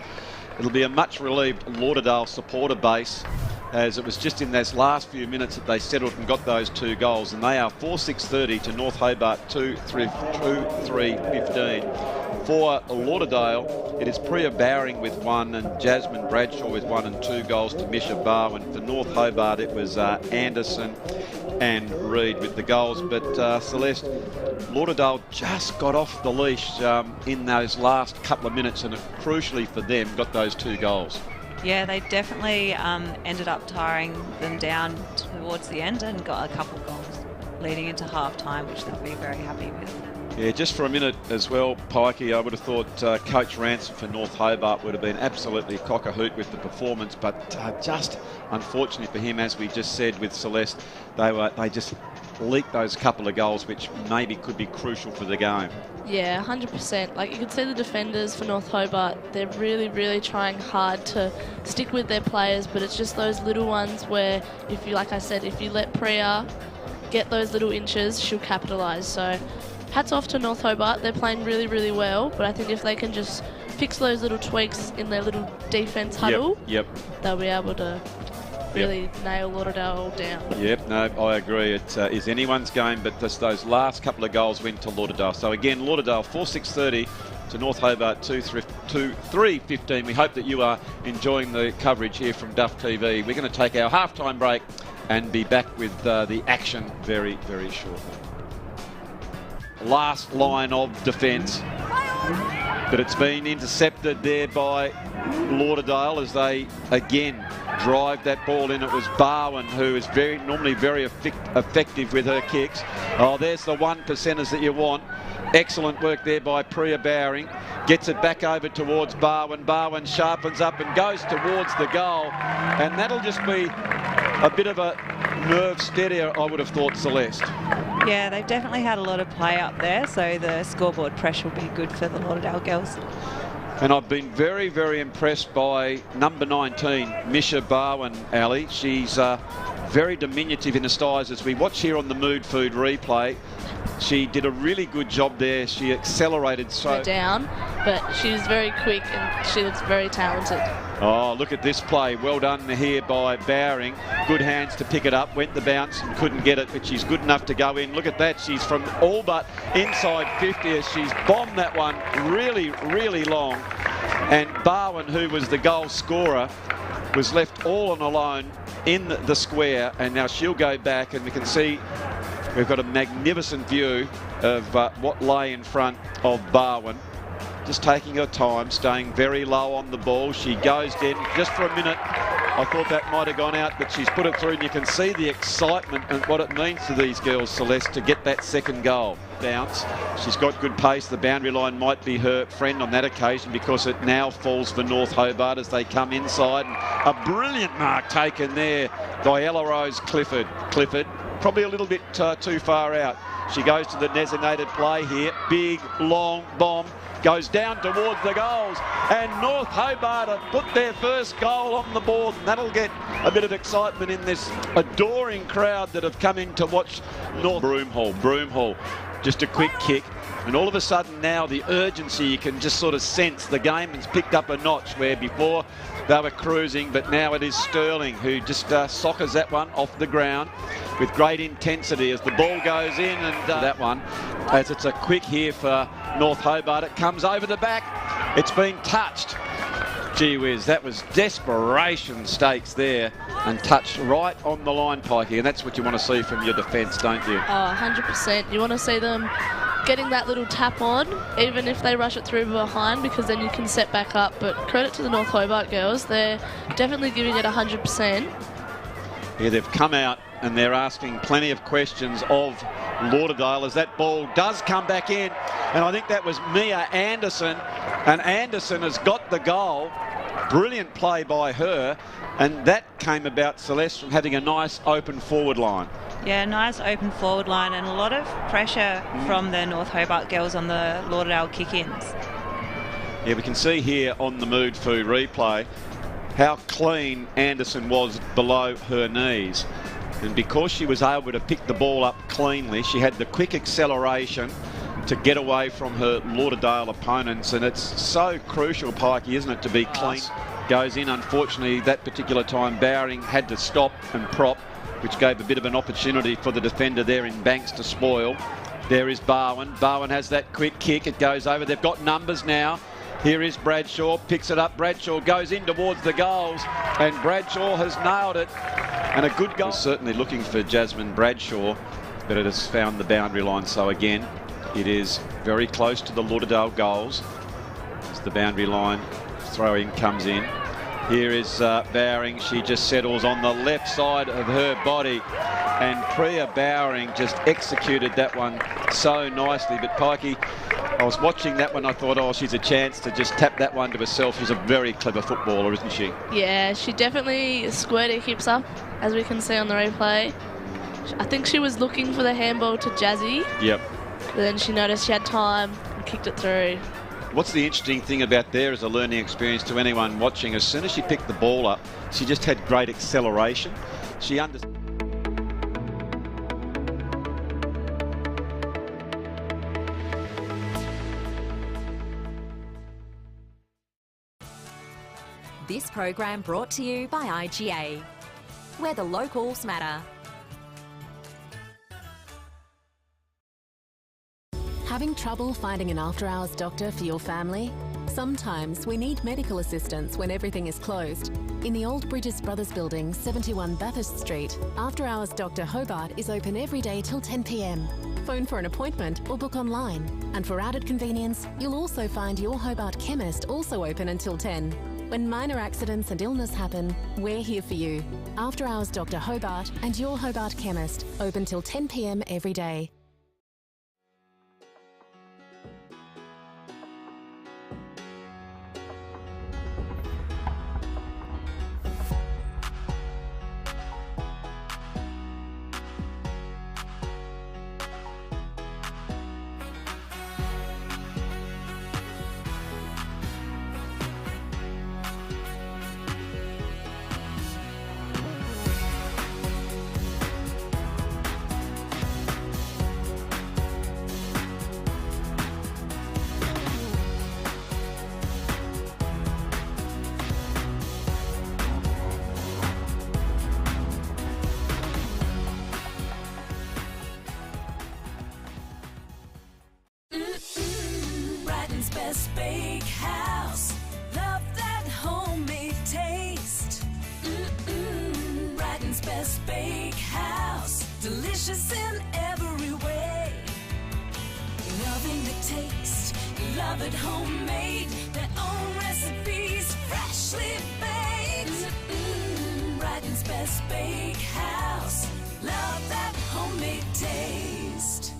it'll be a much relieved Lauderdale supporter base, as it was just in those last few minutes that they settled and got those 2 goals, and they are 4-6-30 to North Hobart 2-3-15. For Lauderdale, it is Priya Bowring with 1 and Jasmine Bradshaw with 1 and 2 goals to Misha Barwin. For North Hobart, it was Anderson and Reid with the goals. But Celeste, Lauderdale just got off the leash in those last couple of minutes, and crucially for them, got those 2 goals. Yeah, they definitely ended up tiring them down towards the end and got a couple of goals. leading into half-time, which they'll be very happy with. Yeah, just for a minute as well, Pikey, I would have thought Coach Ransom for North Hobart would have been absolutely cock-a-hoot with the performance, but just unfortunately for him, as we just said with Celeste, they just leaked those couple of goals which maybe could be crucial for the game. Yeah, 100%. Like, you can see the defenders for North Hobart, they're really, really trying hard to stick with their players, but it's just those little ones where, if you, like I said, if you let Priya get those little inches, she'll capitalise. So hats off to North Hobart. They're playing really, really well, but I think if they can just fix those little tweaks in their little defence huddle, they'll be able to really nail Lauderdale down. Yep, no, I agree. It is anyone's game, but just those last couple of goals went to Lauderdale. So again, Lauderdale 4-6-30 to North Hobart 2-3-15. We hope that you are enjoying the coverage here from Duff TV. We're going to take our halftime break and be back with the action very, very shortly. Last line of defence, but it's been intercepted there by Lauderdale as they again drive that ball in. It was Barwin, who is normally very effective with her kicks. Oh, there's the 1%ers that you want. Excellent work there by Priya Bowring. Gets it back over towards Barwin. Barwin sharpens up and goes towards the goal, and that'll just be a bit of a nerve steadier, I would have thought, Celeste. Yeah, they've definitely had a lot of play up there, so the scoreboard pressure will be good for the Lauderdale girls. And I've been very, very impressed by number 19, Misha Barwin, Ali. She's very diminutive in the styles. As we watch here on the Mood Food replay, she did a really good job there. She accelerated so down, but she was very quick and she looks very talented. Oh, look at this play. Well done here by Bowring. Good hands to pick it up. Went the bounce and couldn't get it, but she's good enough to go in. Look at that. She's from all but inside 50 as she's bombed that one really, really long. And Barwin, who was the goal scorer, was left all on alone in the square, and now she'll go back, and we can see we've got a magnificent view of what lay in front of Barwin. Just taking her time, staying very low on the ball. She goes in just for a minute. I thought that might have gone out, but she's put it through, and you can see the excitement and what it means to these girls, Celeste, to get that second goal. Bounce. She's got good pace. The boundary line might be her friend on that occasion because it now falls for North Hobart as they come inside. And a brilliant mark taken there by Ella Rose Clifford. Clifford, probably a little bit too far out. She goes to the designated play here. Big, long bomb. Goes down towards the goals, and North Hobart have put their first goal on the board, and that'll get a bit of excitement in this adoring crowd that have come in to watch North. Broomhall, just a quick kick, and all of a sudden now the urgency, you can just sort of sense the game has picked up a notch, where before they were cruising, but now it is Sterling who just soccers that one off the ground with great intensity as the ball goes in, and that one, as it's a quick here for North Hobart, it comes over the back, it's been touched. Gee whiz, that was desperation stakes there, and touched right on the line, Pikey, and that's what you want to see from your defence, don't you? Oh, 100%. You want to see them getting that little tap on, even if they rush it through behind, because then you can set back up. But credit to the North Hobart girls, they're definitely giving it 100%. Yeah, they've come out and they're asking plenty of questions of Lauderdale as that ball does come back in, and I think that was Mia Anderson, and Anderson has got the goal. Brilliant play by her, and that came about, Celeste, from having a nice open forward line. Yeah, nice open forward line and a lot of pressure from the North Hobart girls on the Lauderdale kick-ins. Yeah, we can see here on the Mood Food replay how clean Anderson was below her knees. And because she was able to pick the ball up cleanly, she had the quick acceleration to get away from her Lauderdale opponents. And it's so crucial, Pikey, isn't it, to be clean? Goes in, unfortunately, that particular time, Bowring had to stop and prop, which gave a bit of an opportunity for the defender there in Banks to spoil. There is Barwin. Barwin has that quick kick. It goes over. They've got numbers now. Here is Bradshaw, picks it up. Bradshaw goes in towards the goals, and Bradshaw has nailed it. And a good goal. Certainly looking for Jasmine Bradshaw, but it has found the boundary line. So again, it is very close to the Lauderdale goals. As the boundary line throw-in comes in. Here is Bowering. She just settles on the left side of her body, and Priya Bowering just executed that one so nicely. But Pikey, I was watching that one, I thought, oh, she's a chance to just tap that one to herself. She's a very clever footballer, isn't she? Yeah, she definitely squared her hips up, as we can see on the replay. I think she was looking for the handball to Jazzy. Yep. But then she noticed she had time and kicked it through. What's the interesting thing about there as a learning experience to anyone watching, as soon as she picked the ball up, she just had great acceleration. She understood. This program brought to you by IGA, where the locals matter. Having trouble finding an after-hours doctor for your family? Sometimes we need medical assistance when everything is closed. In the Old Bridges Brothers Building, 71 Bathurst Street, after-hours Dr. Hobart is open every day till 10 p.m. Phone for an appointment or book online. And for added convenience, you'll also find your Hobart chemist also open until 10. When minor accidents and illness happen, we're here for you. After-hours Dr. Hobart and your Hobart chemist, open till 10 p.m. every day. Brighton's best bakehouse. Love that homemade taste. Brighton's best bakehouse. Delicious in every way. Loving the taste. Love it homemade. Their own recipes. Freshly baked. Brighton's best bakehouse. Love that homemade taste.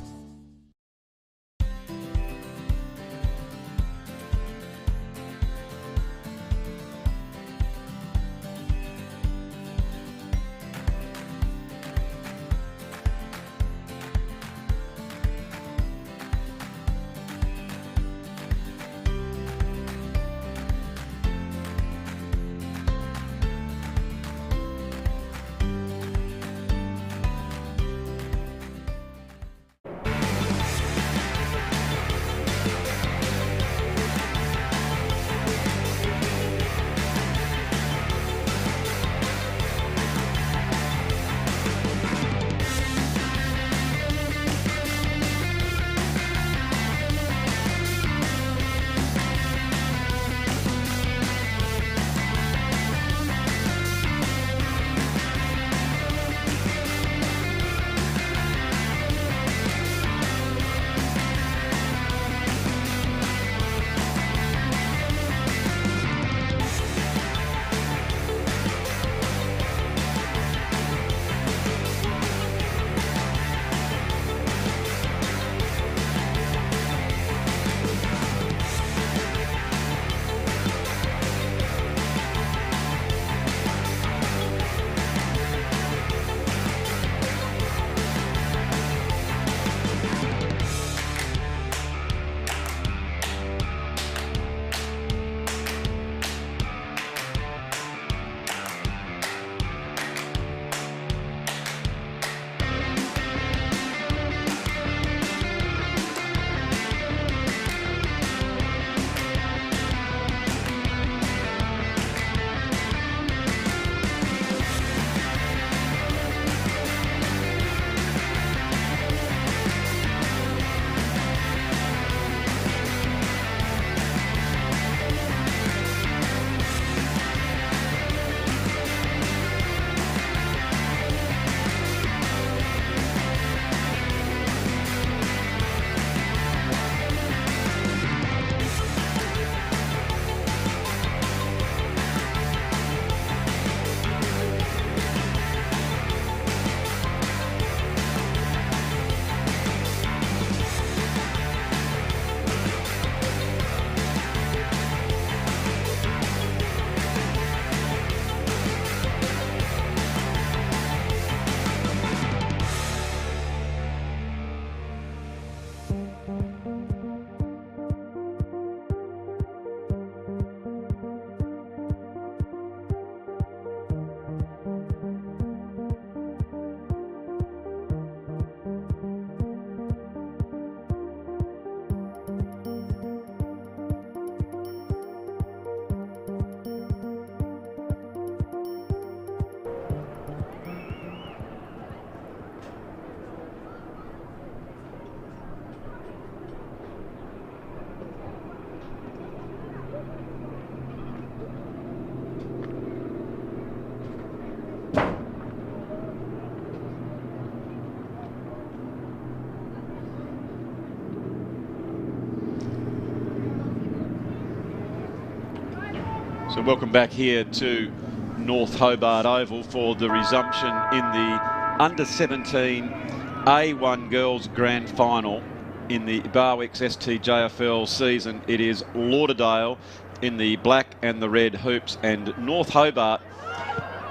So welcome back here to North Hobart Oval for the resumption in the U17.5A1 Girls Grand Final in the Barwick's STJFL season. It is Lauderdale in the black and the red hoops and North Hobart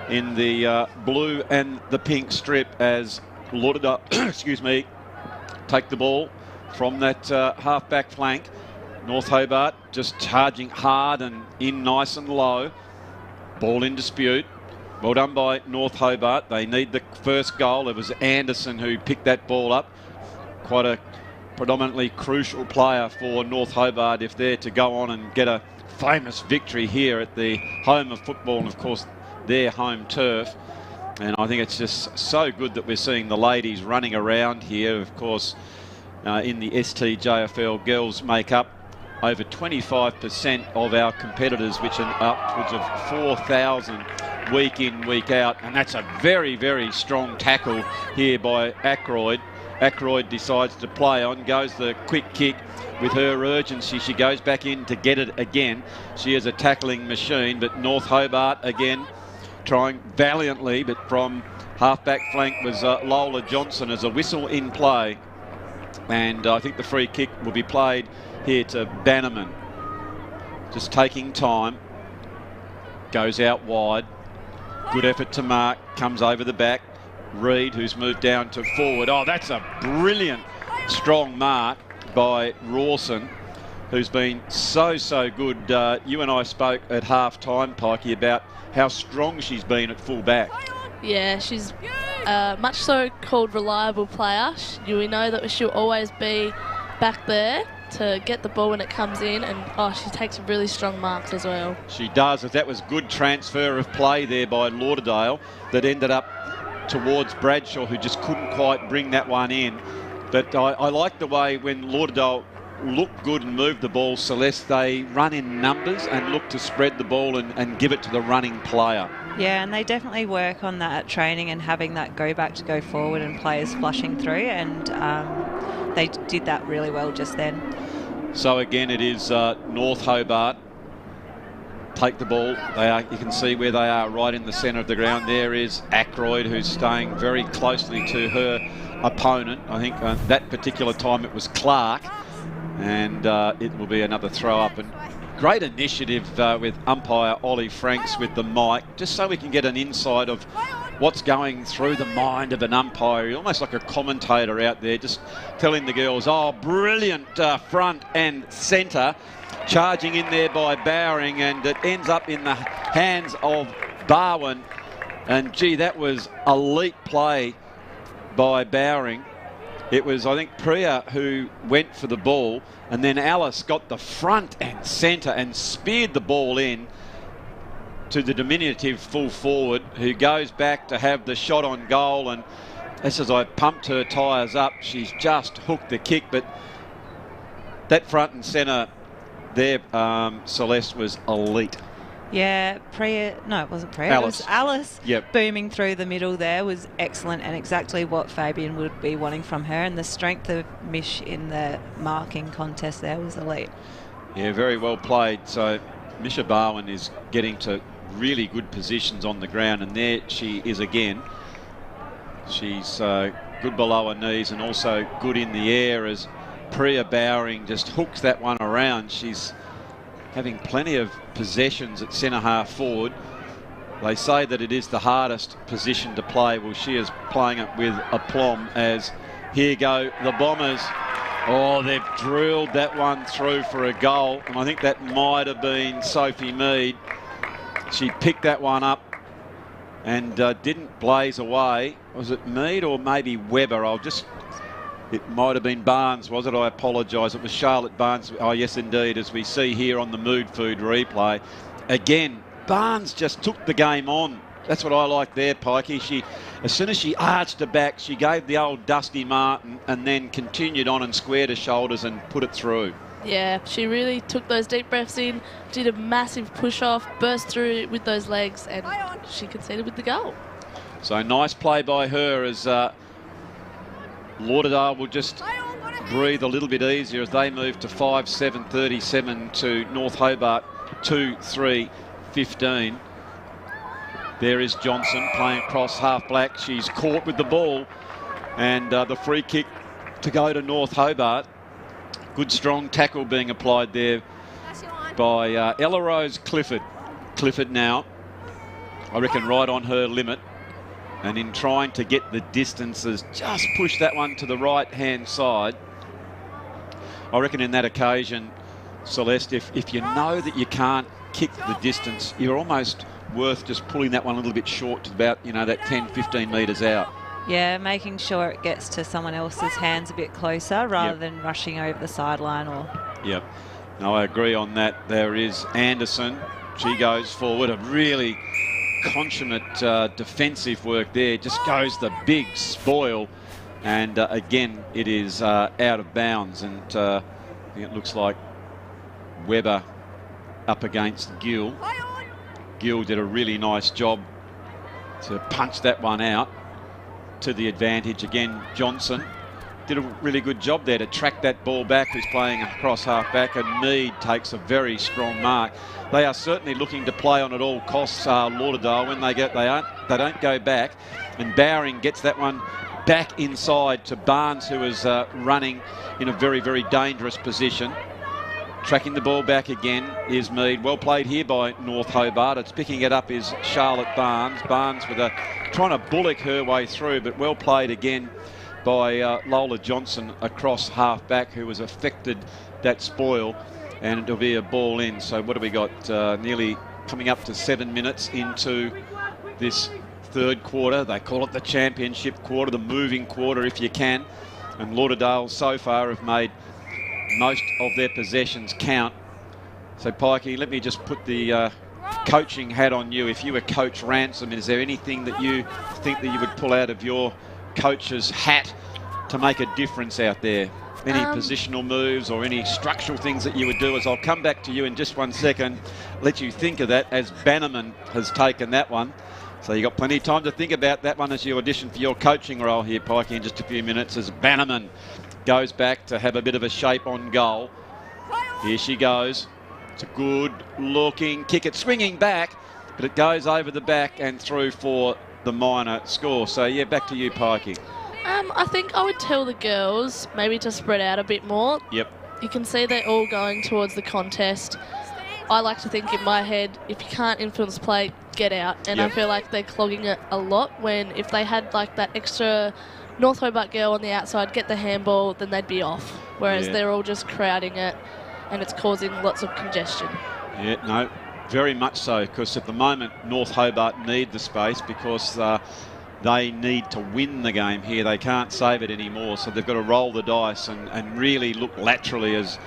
in the blue and the pink strip as Lauderdale, excuse me, take the ball from that half-back flank. North Hobart just charging hard and in nice and low. Ball in dispute. Well done by North Hobart. They need the first goal. It was Anderson who picked that ball up. Quite a predominantly crucial player for North Hobart if they're to go on and get a famous victory here at the home of football and, of course, their home turf. And I think it's just so good that we're seeing the ladies running around here. Of course, in the STJFL, girls make up over 25% of our competitors, which are upwards of 4,000 week in, week out. And that's a very, very strong tackle here by Ackroyd. Ackroyd decides to play on, goes the quick kick with her urgency. She goes back in to get it again. She is a tackling machine, but North Hobart again trying valiantly, but from half-back flank was Lola Johnson as a whistle in play. And I think the free kick will be played here to Bannerman. Just taking time. Goes out wide. Good effort to mark. Comes over the back. Reed, who's moved down to forward. Oh, that's a brilliant, strong mark by Rawson, who's been so good. You and I spoke at half-time, Pikey, about how strong she's been at full-back. Yeah, she's much so called reliable player. We know that she'll always be back there to get the ball when it comes in, and she takes really strong marks as well. She does. That was good transfer of play there by Lauderdale that ended up towards Bradshaw, who just couldn't quite bring that one in. But I like the way when Lauderdale look good and move the ball, Celeste, they run in numbers and look to spread the ball and give it to the running player. Yeah, and they definitely work on that at training and having that go back to go forward and players flushing through, and they did that really well just then. So again, it is North Hobart take the ball. You can see where they are, right in the centre of the ground. There is Ackroyd, who's staying very closely to her opponent. I think that particular time it was Clark, and it will be another throw up. And great initiative with umpire Ollie Franks with the mic, just so we can get an insight of what's going through the mind of an umpire, almost like a commentator out there, just telling the girls, oh, brilliant front and centre, charging in there by Bowring, and it ends up in the hands of Barwin. And gee, that was elite play by Bowring. It was, I think, Priya who went for the ball, and then Alice got the front and centre and speared the ball in to the diminutive full forward, who goes back to have the shot on goal. And just as I pumped her tyres up, she's just hooked the kick. But that front and centre there, Celeste, was elite. Yeah, Priya, no, it wasn't Priya. Alice. It was Alice. Yep. Booming through the middle there was excellent, and exactly what Fabian would be wanting from her. And the strength of Mish in the marking contest there was elite. Yeah, very well played. So Misha Barwin is getting to really good positions on the ground, and there she is again. She's good below her knees and also good in the air as Priya Bowring just hooks that one around. She's having plenty of possessions at centre half forward. They say that it is the hardest position to play. Well, she is playing it with aplomb as here go the Bombers. Oh, they've drilled that one through for a goal, and I think that might have been Sophie Mead. She picked that one up and didn't blaze away. Was it Mead or maybe Webber? It might have been Barnes, was it? I apologise. It was Charlotte Barnes. Oh, yes, indeed, as we see here on the Mood Food replay. Again, Barnes just took the game on. That's what I like there, Pikey. As soon as she arched her back, she gave the old Dusty Martin and then continued on and squared her shoulders and put it through. Yeah, she really took those deep breaths in, did a massive push-off, burst through with those legs, and she conceded with the goal. So nice play by her as Lauderdale will just breathe a little bit easier as they move to 5-7-37 to North Hobart 2-3 10-15. There is Johnson playing across half black. She's caught with the ball, and the free kick to go to North Hobart. Good strong tackle being applied there by Ella Rose Clifford. Clifford now, I reckon, right on her limit, and in trying to get the distances, just push that one to the right-hand side. I reckon in that occasion, Celeste, if you know that you can't kick the distance, you're almost worth just pulling that one a little bit short to about, you know, that 10-15 metres out. Yeah, making sure it gets to someone else's hands a bit closer rather than rushing over the sideline. Or Yep. No, I agree on that. There is Anderson. She goes forward. A really consummate defensive work there. Just goes the big spoil. And again, it is out of bounds. And I think it looks like Webber up against Gill. Gill did a really nice job to punch that one out to the advantage. Again, Johnson did a really good job there to track that ball back, who's playing across half back, and Mead takes a very strong mark. They are certainly looking to play on at all costs, Lauderdale. When they don't go back, and Bowring gets that one back inside to Barnes, who is running in a very, very dangerous position. Tracking the ball back again is Mead. Well played here by North Hobart. It's picking it up is Charlotte Barnes. Barnes with trying to bullock her way through, but well played again by Lola Johnson across half back, who was affected that spoil, and it'll be a ball in. So what have we got? Nearly coming up to 7 minutes into this third quarter. They call it the championship quarter, the moving quarter if you can. And Lauderdale so far have made most of their possessions count. So Pikey, let me just put the coaching hat on you. If you were Coach Ransom, is there anything that you think that you would pull out of your coach's hat to make a difference out there? Any positional moves or any structural things that you would do? As I'll come back to you in just 1 second, let you think of that, as Bannerman has taken that one. So you've got plenty of time to think about that one as you audition for your coaching role here, Pikey, in just a few minutes, as Bannerman goes back to have a bit of a shape on goal. Here she goes. It's a good looking kick. It's swinging back, but it goes over the back and through for the minor score. So yeah, back to you, Pikey. I think I would tell the girls maybe to spread out a bit more. Yep. You can see they're all going towards the contest. I like to think in my head, if you can't influence play, get out. And I feel like they're clogging it a lot, when if they had like that extra North Hobart girl on the outside, get the handball, then they'd be off. Whereas they're all just crowding it, and it's causing lots of congestion. Yeah, no, very much so, because at the moment North Hobart need the space, because they need to win the game here. They can't save it anymore, so they've got to roll the dice and really look laterally. As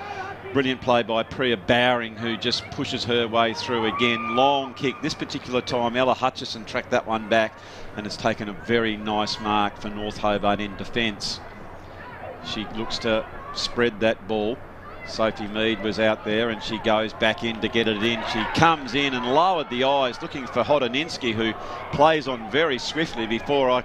brilliant play by Priya Bowring, who just pushes her way through again. Long kick. This particular time, Ella Hutchison tracked that one back, and has taken a very nice mark for North Hobart in defence. She looks to spread that ball. Sophie Mead was out there, and she goes back in to get it in. She comes in and lowered the eyes, looking for Hodoninsky, who plays on very swiftly. Before I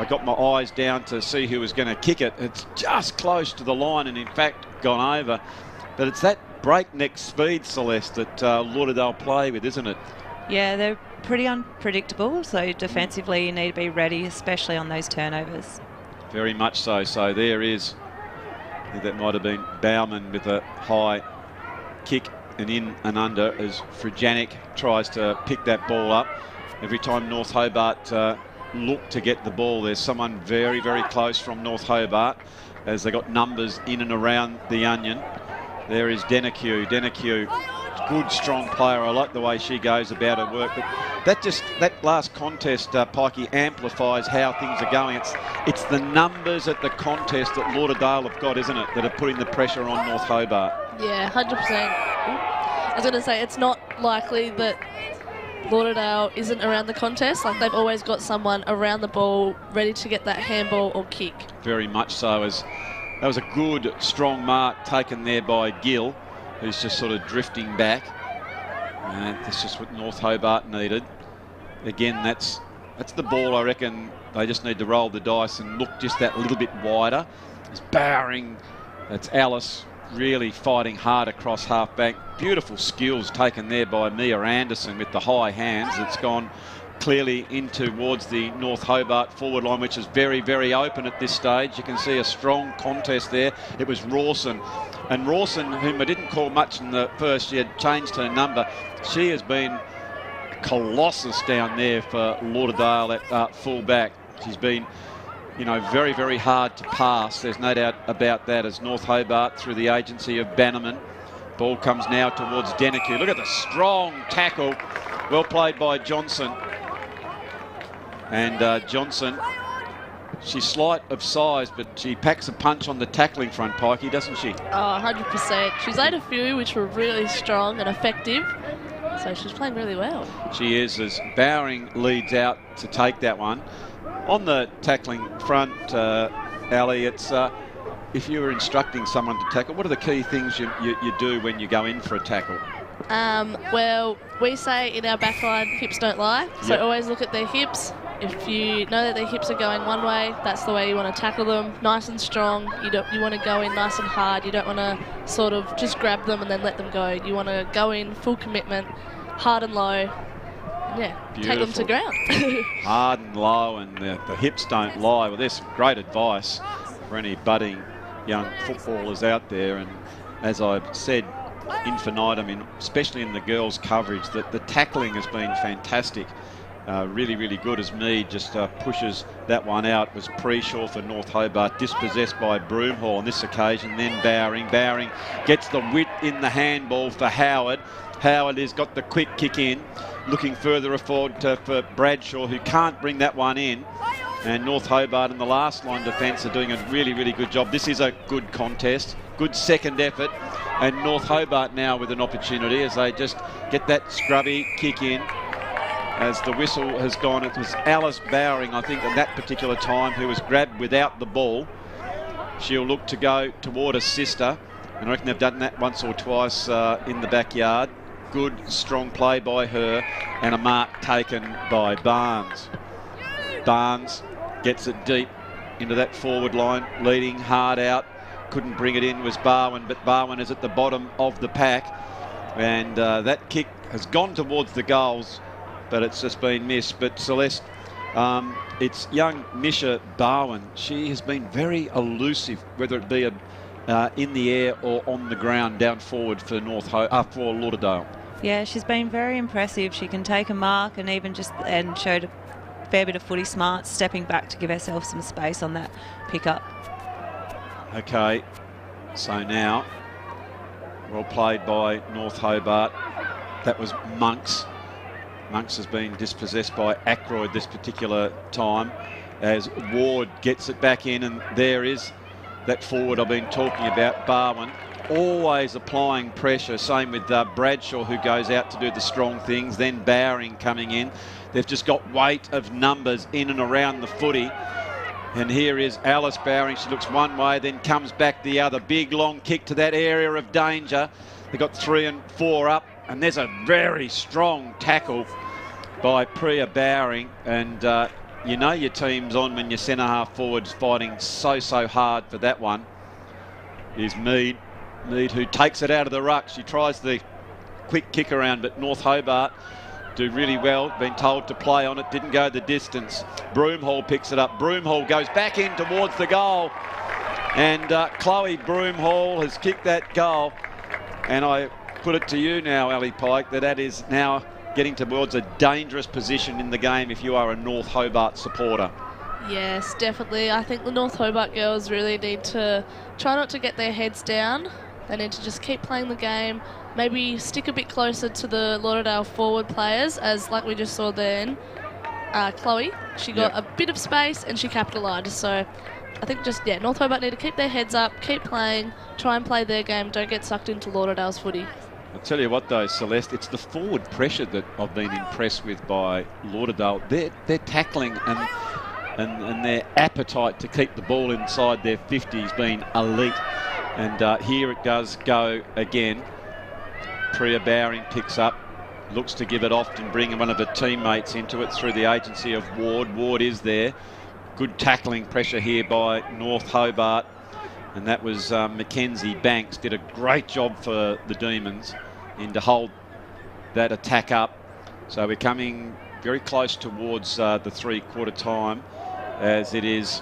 got my eyes down to see who was going to kick it. It's just close to the line, and in fact gone over. But it's that breakneck speed, Celeste, that Lauderdale play with, isn't it? Yeah, they're pretty unpredictable, so defensively you need to be ready, especially on those turnovers. Very much so. So there is, I think that might have been Bauman with a high kick and in and under, as Frijanik tries to pick that ball up. Every time North Hobart look to get the ball, there's someone very, very close from North Hobart, as they got numbers in and around the onion. There is Denecue. Good, strong player. I like the way she goes about her work. But that last contest, Pikey, amplifies how things are going. It's the numbers at the contest that Lauderdale have got, isn't it, that are putting the pressure on North Hobart. Yeah, 100%. I was going to say, it's not likely that Lauderdale isn't around the contest. Like, they've always got someone around the ball ready to get that handball or kick. Very much so. As that was a good, strong mark taken there by Gill, who's just sort of drifting back. And that's just what North Hobart needed. Again, that's the ball. I reckon they just need to roll the dice and look just that little bit wider. It's Bowring. That's Alice really fighting hard across half back. Beautiful skills taken there by Mia Anderson with the high hands. It's gone clearly in towards the North Hobart forward line, which is very, very open at this stage. You can see a strong contest there. It was Rawson. And Rawson, whom I didn't call much in the first, she had changed her number. She has been a colossus down there for Lauderdale at full back. She's been, you know, very, very hard to pass. There's no doubt about that, as North Hobart, through the agency of Bannerman. Ball comes now towards Denicu. Look at the strong tackle. Well played by Johnson. And Johnson, she's slight of size, but she packs a punch on the tackling front, Pikey, doesn't she? Oh, 100%. She's laid a few which were really strong and effective. So she's playing really well. She is, as Bowring leads out to take that one. On the tackling front, Ali, it's if you were instructing someone to tackle, what are the key things you do when you go in for a tackle? Well, we say in our backline, hips don't lie. So Yep. always look at their hips. If you know that their hips are going one way, that's the way you want to tackle them. Nice and strong. You want to go in nice and hard. You don't want to sort of just grab them and then let them go. You want to go in full commitment, hard and low. Yeah, take them to ground. Hard and low, and the hips don't lie. Well, there's some great advice for any budding young footballers out there. And as I've said, infinitum, especially in the girls' coverage, that the tackling has been fantastic. Really, really good as Mead just pushes that one out. It was Preshaw for North Hobart, dispossessed by Broomhall on this occasion. Then Bowring. Bowring gets the width in the handball for Howard. Howard has got the quick kick in, looking further forward for Bradshaw, who can't bring that one in. And North Hobart in the last line defence are doing a really, really good job. This is a good contest, good second effort. And North Hobart now with an opportunity as they just get that scrubby kick in. As the whistle has gone, it was Alice Bowring, I think, at that particular time, who was grabbed without the ball. She'll look to go toward a sister, and I reckon they've done that once or twice in the backyard. Good, strong play by her, and a mark taken by Barnes. Barnes gets it deep into that forward line, leading hard out. Couldn't bring it in, was Barwin, but Barwin is at the bottom of the pack. And that kick has gone towards the goals, but it's just been missed. But Celeste, it's young Misha Barwin. She has been very elusive, whether it be in the air or on the ground down forward for for Lauderdale. Yeah, she's been very impressive. She can take a mark and even and showed a fair bit of footy smarts, stepping back to give herself some space on that pickup. Okay, so now, well played by North Hobart. That was Monks. Monks has been dispossessed by Ackroyd this particular time, as Ward gets it back in, and there is that forward I've been talking about, Barwin. Always applying pressure. Same with Bradshaw, who goes out to do the strong things. Then Bowring coming in. They've just got weight of numbers in and around the footy. And here is Alice Bowring. She looks one way, then comes back the other. Big long kick to that area of danger. They've got 3 and 4 up. And there's a very strong tackle by Priya Bowring. And you know your team's on when your centre half forward's fighting so hard for that one. Is Mead. Mead, who takes it out of the ruck. She tries the quick kick around, but North Hobart do really well. Been told to play on it, didn't go the distance. Broomhall picks it up. Broomhall goes back in towards the goal. And Chloe Broomhall has kicked that goal. And I put it to you now, Ali Pike, that is now getting towards a dangerous position in the game if you are a North Hobart supporter. Yes, definitely. I think the North Hobart girls really need to try not to get their heads down. They need to just keep playing the game, maybe stick a bit closer to the Lauderdale forward players, as like we just saw then, Chloe, she got a bit of space and she capitalised. So I think just, North Hobart need to keep their heads up, keep playing, try and play their game, don't get sucked into Lauderdale's footy. I'll tell you what though, Celeste, it's the forward pressure that I've been impressed with by Lauderdale. Their tackling and their appetite to keep the ball inside their 50 has been elite. And here it does go again. Priya Bowring picks up, looks to give it off and bring one of her teammates into it through the agency of Ward. Ward is there. Good tackling pressure here by North Hobart. and that was Mackenzie Banks. Did a great job for the Demons in to hold that attack up. So we're coming very close towards the 3/4 time, as it is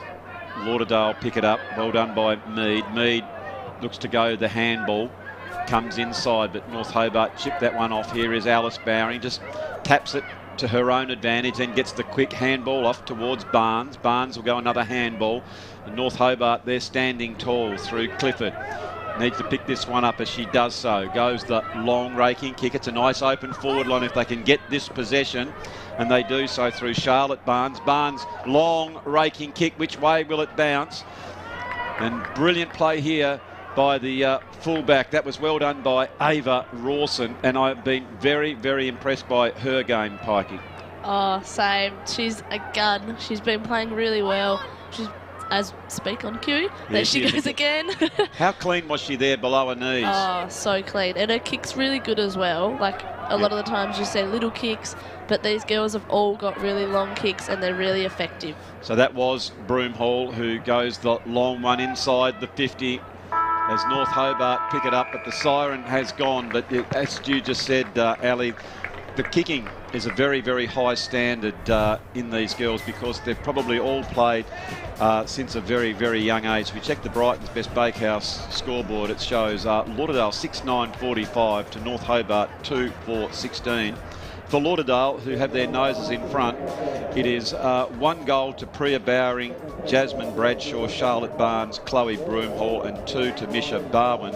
Lauderdale pick it up. Well done by Mead. Mead looks to go the handball, comes inside, but North Hobart chipped that one off. Here is Alice Bowring, just taps it to her own advantage, then gets the quick handball off towards Barnes. Barnes will go another handball. And North Hobart, they're standing tall through Clifford. Needs to pick this one up as she does so. Goes the long raking kick. It's a nice open forward line if they can get this possession. And they do so through Charlotte Barnes. Barnes, long raking kick. Which way will it bounce? And brilliant play here by the fullback. That was well done by Ava Rawson. And I've been very, very impressed by her game, Pikey. Oh, same. She's a gun. She's been playing really well. She's, as speak on cue, there she goes again. How clean was she there below her knees? Oh, so clean. And her kick's really good as well. Like, a lot of the times you see little kicks, but these girls have all got really long kicks and they're really effective. So that was Broomhall, who goes the long one inside the 50 as North Hobart pick it up, but the siren has gone. But as you just said, Ali, the kicking is a very, very high standard in these girls, because they've probably all played since a very, very young age. We checked the Brighton's Best Bakehouse scoreboard. It shows Lauderdale 6-9-45 to North Hobart 2-4-16. For Lauderdale, who have their noses in front, it is 1 goal to Priya Bowring, Jasmine Bradshaw, Charlotte Barnes, Chloe Broomhall, and 2 to Misha Barwin.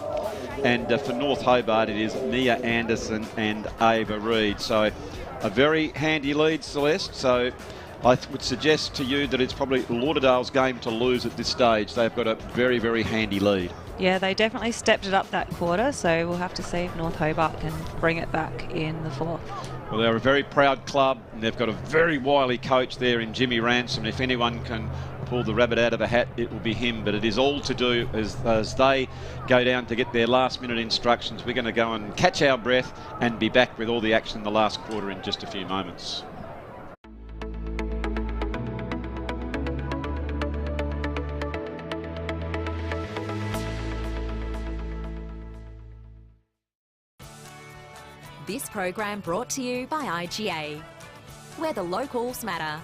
And for North Hobart, it is Mia Anderson and Ava Reid. So a very handy lead, Celeste. So I would suggest to you that it's probably Lauderdale's game to lose at this stage. They've got a very, very handy lead. Yeah, they definitely stepped it up that quarter, so we'll have to see if North Hobart can bring it back in the fourth. Well, they're a very proud club, and they've got a very wily coach there in Jimmy Ransom. If anyone can pull the rabbit out of a hat, it will be him. But it is all to do as they go down to get their last-minute instructions. We're going to go and catch our breath and be back with all the action in the last quarter in just a few moments. This program brought to you by IGA, where the locals matter.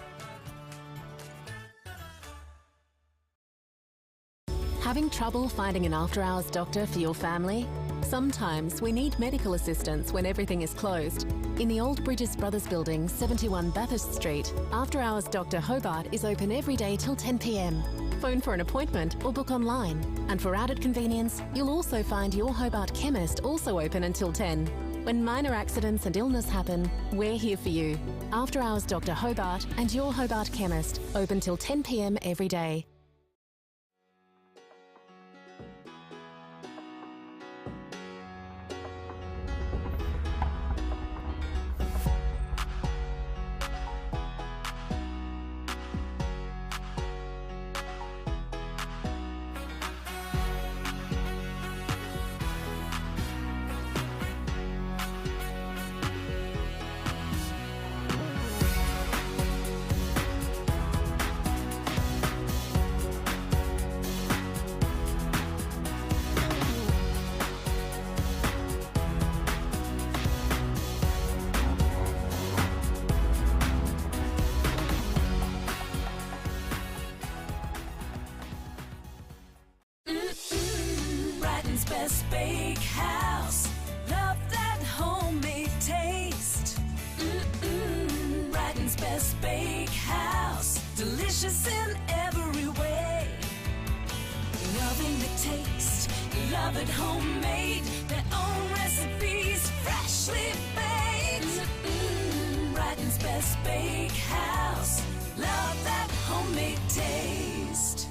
Having trouble finding an after-hours doctor for your family? Sometimes we need medical assistance when everything is closed. In the Old Bridges Brothers Building, 71 Bathurst Street, After-Hours Dr. Hobart is open every day till 10 p.m. Phone for an appointment or book online. And for added convenience, you'll also find your Hobart chemist also open until 10. When minor accidents and illness happen, we're here for you. After Hours Dr. Hobart and your Hobart chemist, open till 10 p.m. every day. Best Bakehouse, love that homemade taste. Brighton's Best Bakehouse, delicious in every way. Loving the taste, love it homemade. Their own recipes, freshly baked. Brighton's Best Bakehouse, love that homemade taste.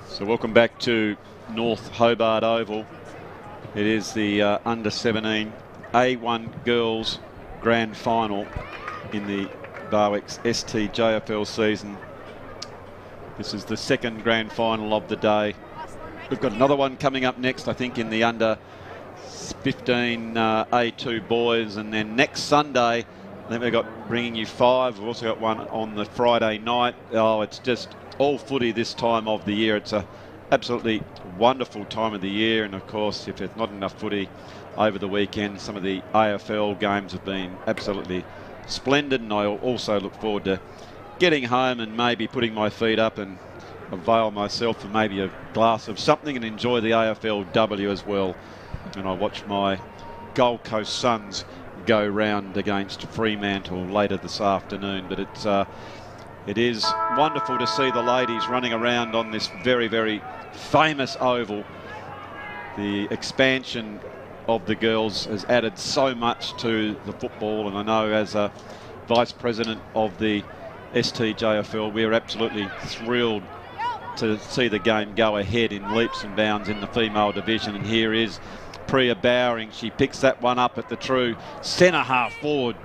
So welcome back to North Hobart Oval. It is the under 17 A1 girls grand final in the Barwick's STJFL season. This is the second grand final of the day. We've got another one coming up next, I think, in the under 15 A2 boys, and then next Sunday I think we've got bringing you 5. We've also got one on the Friday night. Oh, it's just all footy this time of the year. It's a absolutely wonderful time of the year, and of course if there's not enough footy over the weekend, some of the AFL games have been absolutely splendid, and I also look forward to getting home and maybe putting my feet up and avail myself of maybe a glass of something and enjoy the AFLW as well. And I watch my Gold Coast Suns go round against Fremantle later this afternoon. But it is wonderful to see the ladies running around on this very, very famous oval. The expansion of the girls has added so much to the football, and I know as a vice president of the STJFL, we're absolutely thrilled to see the game go ahead in leaps and bounds in the female division. And here is Priya Bowring. She picks that one up at the true centre half forward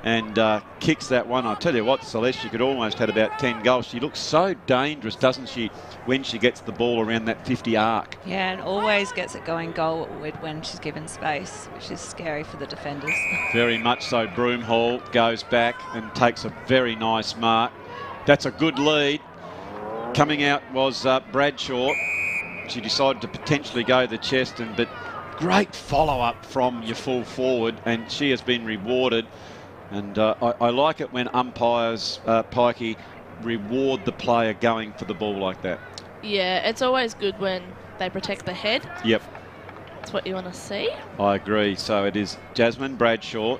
and kicks that one. I tell you what, Celeste, she could almost had about 10 goals. She looks so dangerous, doesn't she, when she gets the ball around that 50 arc. Yeah, and always gets it going goalward when she's given space, which is scary for the defenders. Very much so. Broomhall goes back and takes a very nice mark. That's a good lead. Coming out was Bradshaw. She decided to potentially go the chest, but great follow-up from your full forward, and she has been rewarded. And I like it when umpires, Pikey, reward the player going for the ball like that. Yeah, it's always good when they protect the head. Yep. That's what you want to see. I agree. So it is Jasmine Bradshaw.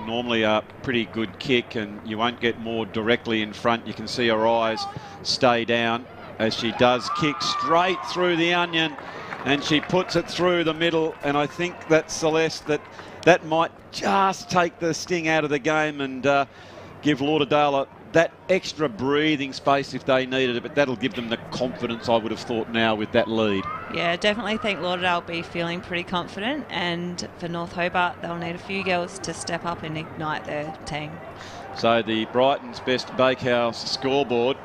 Normally a pretty good kick, and you won't get more directly in front. You can see her eyes stay down as she does kick straight through the onion, and she puts it through the middle. And I think that, Celeste, that might just take the sting out of the game and give Lauderdale that extra breathing space if they needed it, but that'll give them the confidence, I would have thought, now with that lead. Yeah, definitely think Lauderdale will be feeling pretty confident, and for North Hobart they'll need a few girls to step up and ignite their team. So the Brighton's Best Bakehouse scoreboard,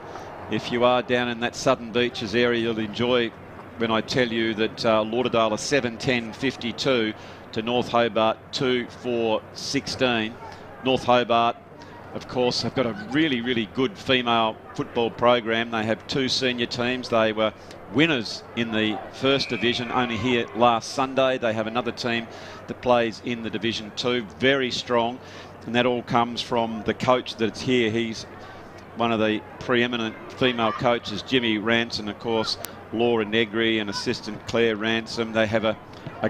if you are down in that Southern Beaches area, you'll enjoy when I tell you that Lauderdale are 7-10-52 to North Hobart 2-4-16. North Hobart, of course, have got a really, really good female football program. They have 2 senior teams. They were winners in the first division only here last Sunday. They have another team that plays in the Division 2, very strong, and that all comes from the coach that's here. He's one of the preeminent female coaches, Jimmy Ranson, of course, Laura Negri and assistant Claire Ransom. They have a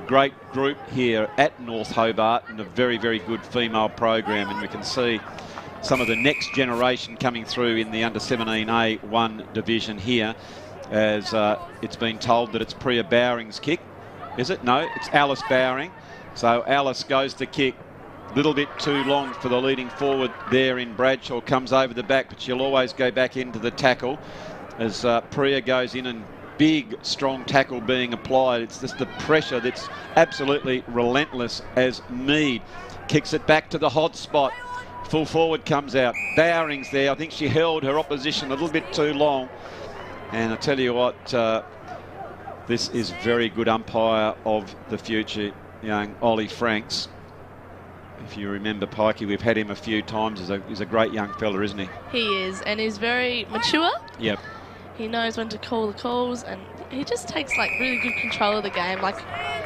great group here at North Hobart and a very, very good female program, and we can see some of the next generation coming through in the under 17A1 division here, as it's been told that it's Priya Bowring's kick. Is it? No, it's Alice Bowring. So Alice goes to kick. A little bit too long for the leading forward there in Bradshaw. Comes over the back, but she'll always go back into the tackle as Priya goes in, and big, strong tackle being applied. It's just the pressure that's absolutely relentless as Mead kicks it back to the hot spot. Full forward comes out. Bowring's there. I think she held her opposition a little bit too long. And I tell you what, This is very good umpire of the future, young Ollie Franks. If you remember Pikey, we've had him a few times. He's a great young fella, isn't he? He is, and he's very mature. Yep. He knows when to call the calls, and he just takes like really good control of the game. Like,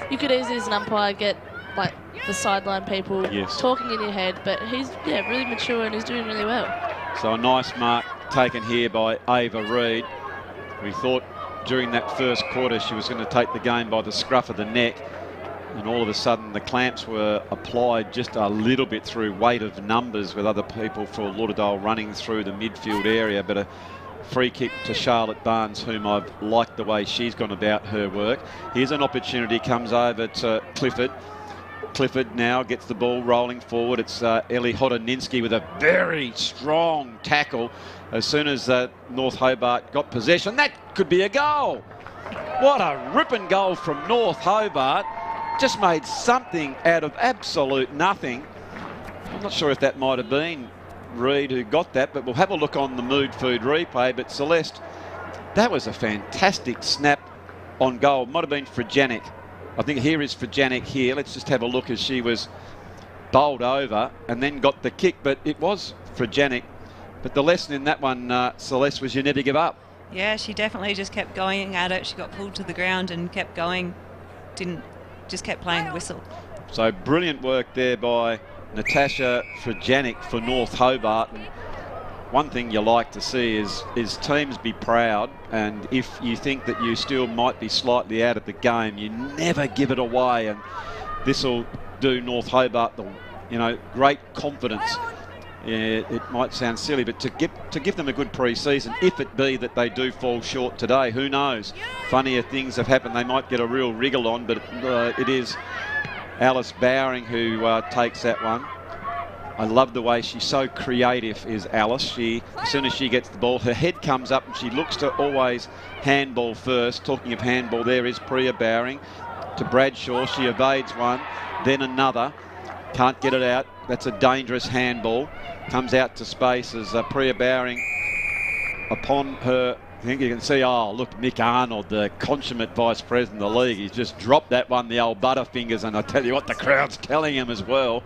you could easily as an umpire get like the sideline people talking in your head, but he's really mature and he's doing really well. So a nice mark taken here by Ava Reid. We thought during that first quarter she was going to take the game by the scruff of the neck, and all of a sudden the clamps were applied just a little bit through weight of numbers with other people for Lauderdale running through the midfield area. But a free kick to Charlotte Barnes, whom I've liked the way she's gone about her work. Here's an opportunity, comes over to Clifford. Clifford now gets the ball rolling forward. It's Ellie Hodoninsky with a very strong tackle. As soon as North Hobart got possession, that could be a goal. What a ripping goal from North Hobart. Just made something out of absolute nothing. I'm not sure if that might have been Reid who got that, but we'll have a look on the Mood Food replay. But Celeste, that was a fantastic snap on goal. Might have been Frajanic. I think here is Frajanic here. Let's just have a look as she was bowled over and then got the kick, but it was Frajanic. But the lesson in that one, Celeste, was you never give up. Yeah, she definitely just kept going at it. She got pulled to the ground and kept going. Just kept playing the whistle. So brilliant work there by Natasha Frajanic for North Hobart. And one thing you like to see is teams be proud, and if you think that you still might be slightly out of the game, you never give it away, and this will do North Hobart the great confidence. Yeah, it might sound silly, but to give them a good pre-season, if it be that they do fall short today, who knows? Funnier things have happened. They might get a real wriggle on, but it is Alice Bowring who takes that one. I love the way she's so creative, is Alice. As soon as she gets the ball, her head comes up and she looks to always handball first. Talking of handball, there is Priya Bowring to Bradshaw. She evades one, then another. Can't get it out. That's a dangerous handball. Comes out to space as Priya Bowring upon her. I think you can see, look, Mick Arnold, the consummate vice president of the league. He's just dropped that one, the old butterfingers, and I tell you what, the crowd's telling him as well,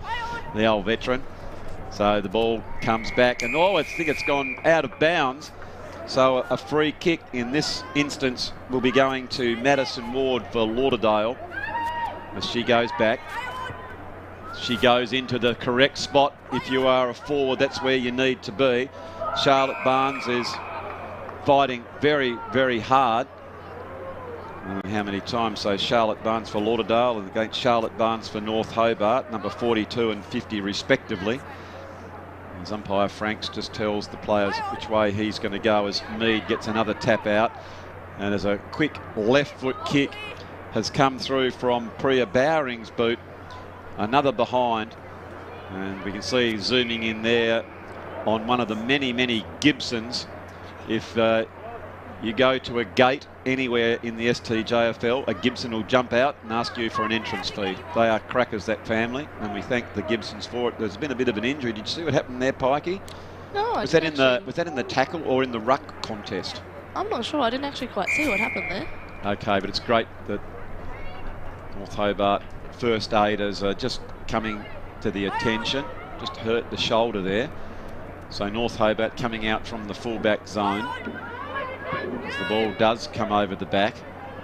the old veteran. So the ball comes back, and I think it's gone out of bounds. So a free kick in this instance will be going to Madison Ward for Lauderdale as she goes back. She goes into the correct spot. If you are a forward, that's where you need to be. Charlotte Barnes is fighting very, very hard. I don't know how many times. So Charlotte Barnes for Lauderdale and against Charlotte Barnes for North Hobart, number 42 and 50 respectively. As umpire Franks just tells the players which way he's going to go as Mead gets another tap out. And as a quick left foot kick has come through from Priya Bowring's boot. Another behind, and we can see zooming in there on one of the many, many Gibsons. If you go to a gate anywhere in the STJFL, a Gibson will jump out and ask you for an entrance fee. They are crackers, that family, and we thank the Gibsons for it. There's been a bit of an injury. Did you see what happened there, Pikey? No, was that in the tackle or in the ruck contest? I'm not sure. I didn't actually quite see what happened there. Okay, but it's great that North Hobart first aiders are just coming to the attention. Just hurt the shoulder there. So North Hobart coming out from the fullback zone. As the ball does come over the back.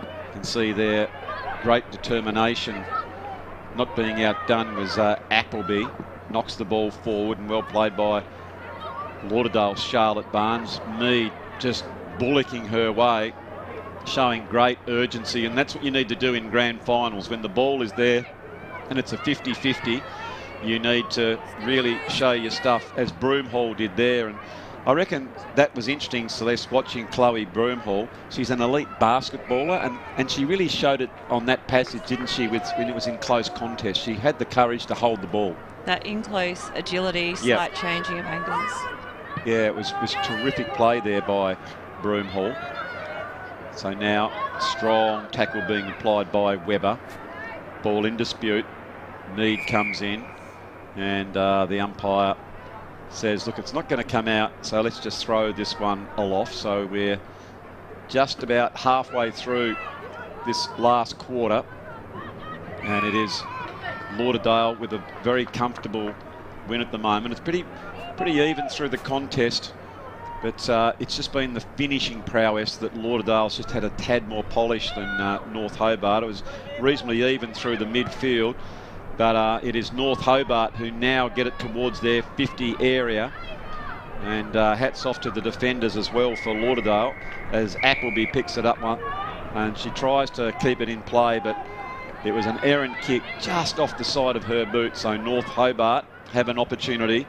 You can see there great determination. Not being outdone was Appleby. Knocks the ball forward, and well played by Lauderdale's Charlotte Barnes. Mead just bullocking her way, showing great urgency, and that's what you need to do in grand finals. When the ball is there and it's a 50-50, you need to really show your stuff, as Broomhall did there. And I reckon that was interesting, Celeste, watching Chloe Broomhall. She's an elite basketballer, and she really showed it on that passage, didn't she, when it was in close contest. She had the courage to hold the ball. That in-close agility, slight changing of angles. Yeah, it was terrific play there by Broomhall. So now, strong tackle being applied by Webber. Ball in dispute. Mead comes in, and the umpire says, look, it's not going to come out, so let's just throw this one aloft. So we're just about halfway through this last quarter. And it is Lauderdale with a very comfortable win at the moment. It's pretty even through the contest, but it's just been the finishing prowess that Lauderdale's just had a tad more polish than North Hobart. It was reasonably even through the midfield, but it is North Hobart who now get it towards their 50 area. And hats off to the defenders as well for Lauderdale as Appleby picks it up one, and she tries to keep it in play, but it was an errant kick just off the side of her boot. So North Hobart have an opportunity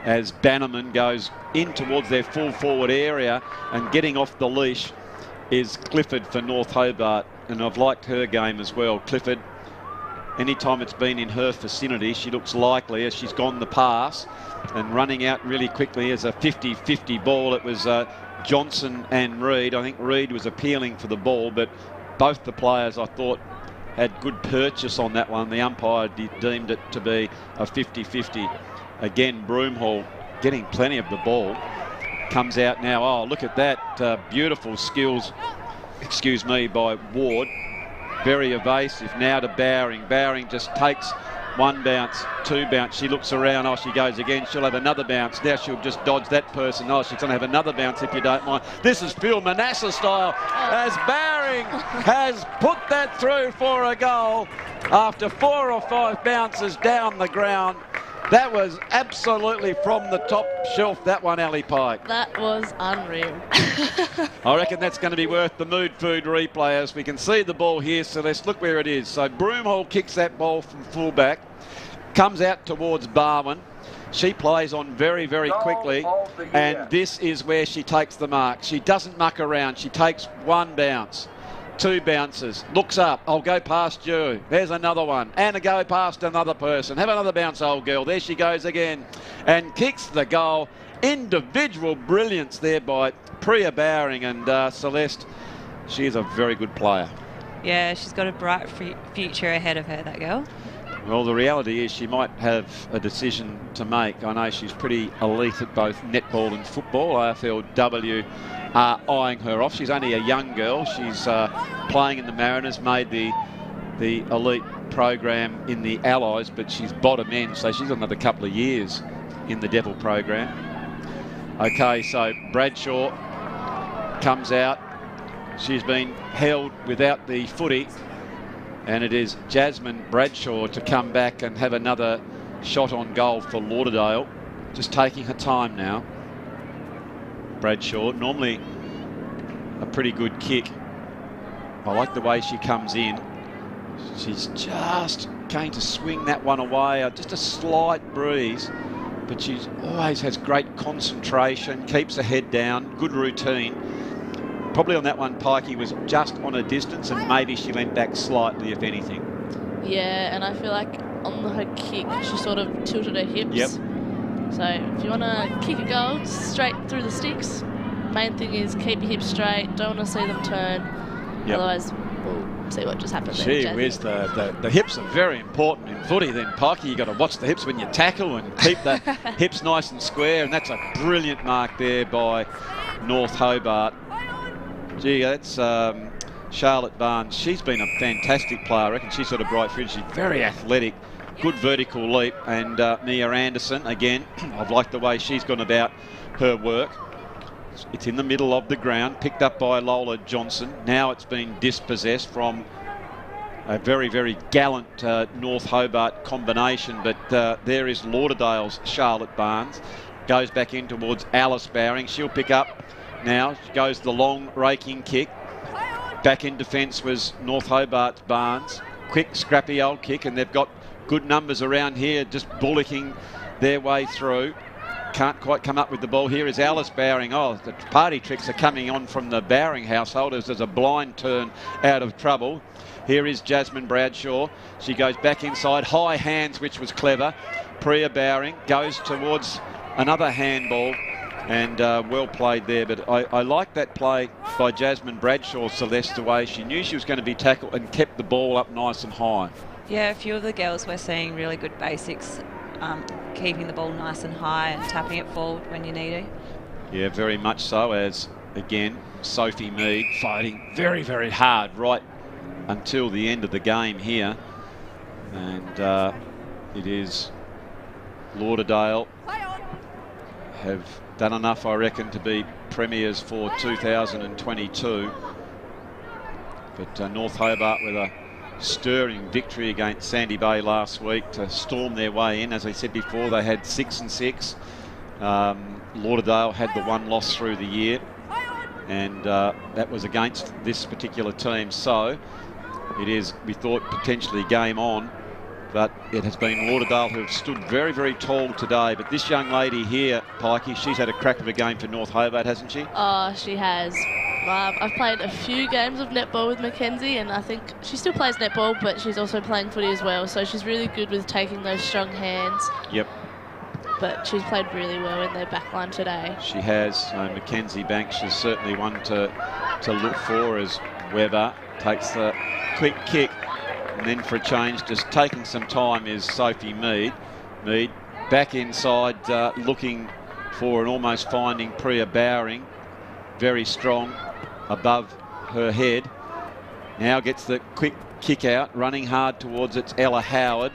as Bannerman goes in towards their full forward area, and getting off the leash is Clifford for North Hobart. And I've liked her game as well. Clifford, anytime it's been in her vicinity, she looks likely as she's gone the pass and running out really quickly as a 50-50 ball. It was Johnson and Reid. I think Reid was appealing for the ball, but both the players, I thought, had good purchase on that one. The umpire deemed it to be a 50-50. Again, Broomhall getting plenty of the ball. Comes out now. Oh, look at that. Beautiful skills, excuse me, by Ward. Very evasive now to Bowring. Bowring just takes one bounce, two bounce. She looks around. Oh, she goes again. She'll have another bounce. Now she'll just dodge that person. Oh, she's going to have another bounce if you don't mind. This is Phil Manasseh style as Bowring has put that through for a goal after 4 or 5 bounces down the ground. That was absolutely from the top shelf, that one, Ali Pike. That was unreal. I reckon that's going to be worth the Mood Food replay as we can see the ball here. So let's look where it is. So Broomhall kicks that ball from fullback, comes out towards Barwin. She plays on very, very quickly, and this is where she takes the mark. She doesn't muck around. She takes one bounce. 2 bounces, looks up, I'll go past you, there's another one, and a go past another person, have another bounce, old girl, there she goes again, and kicks the goal. Individual brilliance there by Priya Bowring, and Celeste, she is a very good player. Yeah, she's got a bright future ahead of her, that girl. Well, the reality is she might have a decision to make. I know she's pretty elite at both netball and football. AFLW are eyeing her off. She's only a young girl. She's playing in the Mariners, made the elite program in the Allies, but she's bottom end, so she's got another couple of years in the Devil program. Okay, so Bradshaw comes out. She's been held without the footy, and it is Jasmine Bradshaw to come back and have another shot on goal for Lauderdale. Just taking her time now. Bradshaw, normally a pretty good kick. I like the way she comes in. She's just going to swing that one away. Just a slight breeze, but she always has great concentration, keeps her head down, good routine. Probably on that one, Pikey was just on a distance, and maybe she went back slightly, if anything. Yeah, and I feel like on her kick, she sort of tilted her hips. Yep. So if you want to kick a goal straight through the sticks, main thing is keep your hips straight. Don't want to see them turn. Yep. Otherwise, we'll see what just happened there. Gee whiz, the hips are very important in footy then, Pikey. You've got to watch the hips when you tackle and keep the hips nice and square, and that's a brilliant mark there by North Hobart. Gee, that's Charlotte Barnes. She's been a fantastic player. I reckon she's sort of bright future. She's very athletic, good vertical leap. And Mia Anderson, again, I've liked the way she's gone about her work. It's in the middle of the ground, picked up by Lola Johnson. Now it's been dispossessed from a very, very gallant North Hobart combination. But there is Lauderdale's Charlotte Barnes. Goes back in towards Alice Bowring. She'll pick up. Now she goes the long raking kick. Back in defence was North Hobart's Barnes. Quick, scrappy old kick, and they've got good numbers around here, just bullocking their way through. Can't quite come up with the ball. Here is Alice Bowring. Oh, the party tricks are coming on from the Bowring household as there's a blind turn out of trouble. Here is Jasmine Bradshaw. She goes back inside. High hands, which was clever. Priya Bowring goes towards another handball. And well played there, but I like that play by Jasmine Bradshaw, Celeste, the way she knew she was going to be tackled and kept the ball up nice and high. Yeah, a few of the girls we're seeing really good basics, keeping the ball nice and high and tapping it forward when you need to. Yeah, very much so, as, again, Sophie Mead fighting very, very hard right until the end of the game here. And it is Lauderdale have done enough, I reckon, to be premiers for 2022. But North Hobart with a stirring victory against Sandy Bay last week to storm their way in. As I said before, they had 6 and 6. Lauderdale had the one loss through the year, and that was against this particular team. So it is, we thought, potentially game on, but it has been Lauderdale who have stood very, very tall today. But this young lady here, Pikey, she's had a crack of a game for North Hobart, hasn't she? Oh, she has. I've played a few games of netball with Mackenzie, and I think she still plays netball, but she's also playing footy as well. So she's really good with taking those strong hands. Yep. But she's played really well in their backline today. She has. Mackenzie Banks is certainly one to look for as Webber takes the quick kick. And then for a change, just taking some time, is Sophie Mead. Mead back inside, looking for and almost finding Priya Bowring. Very strong above her head. Now gets the quick kick out, running hard towards it's Ella Howard.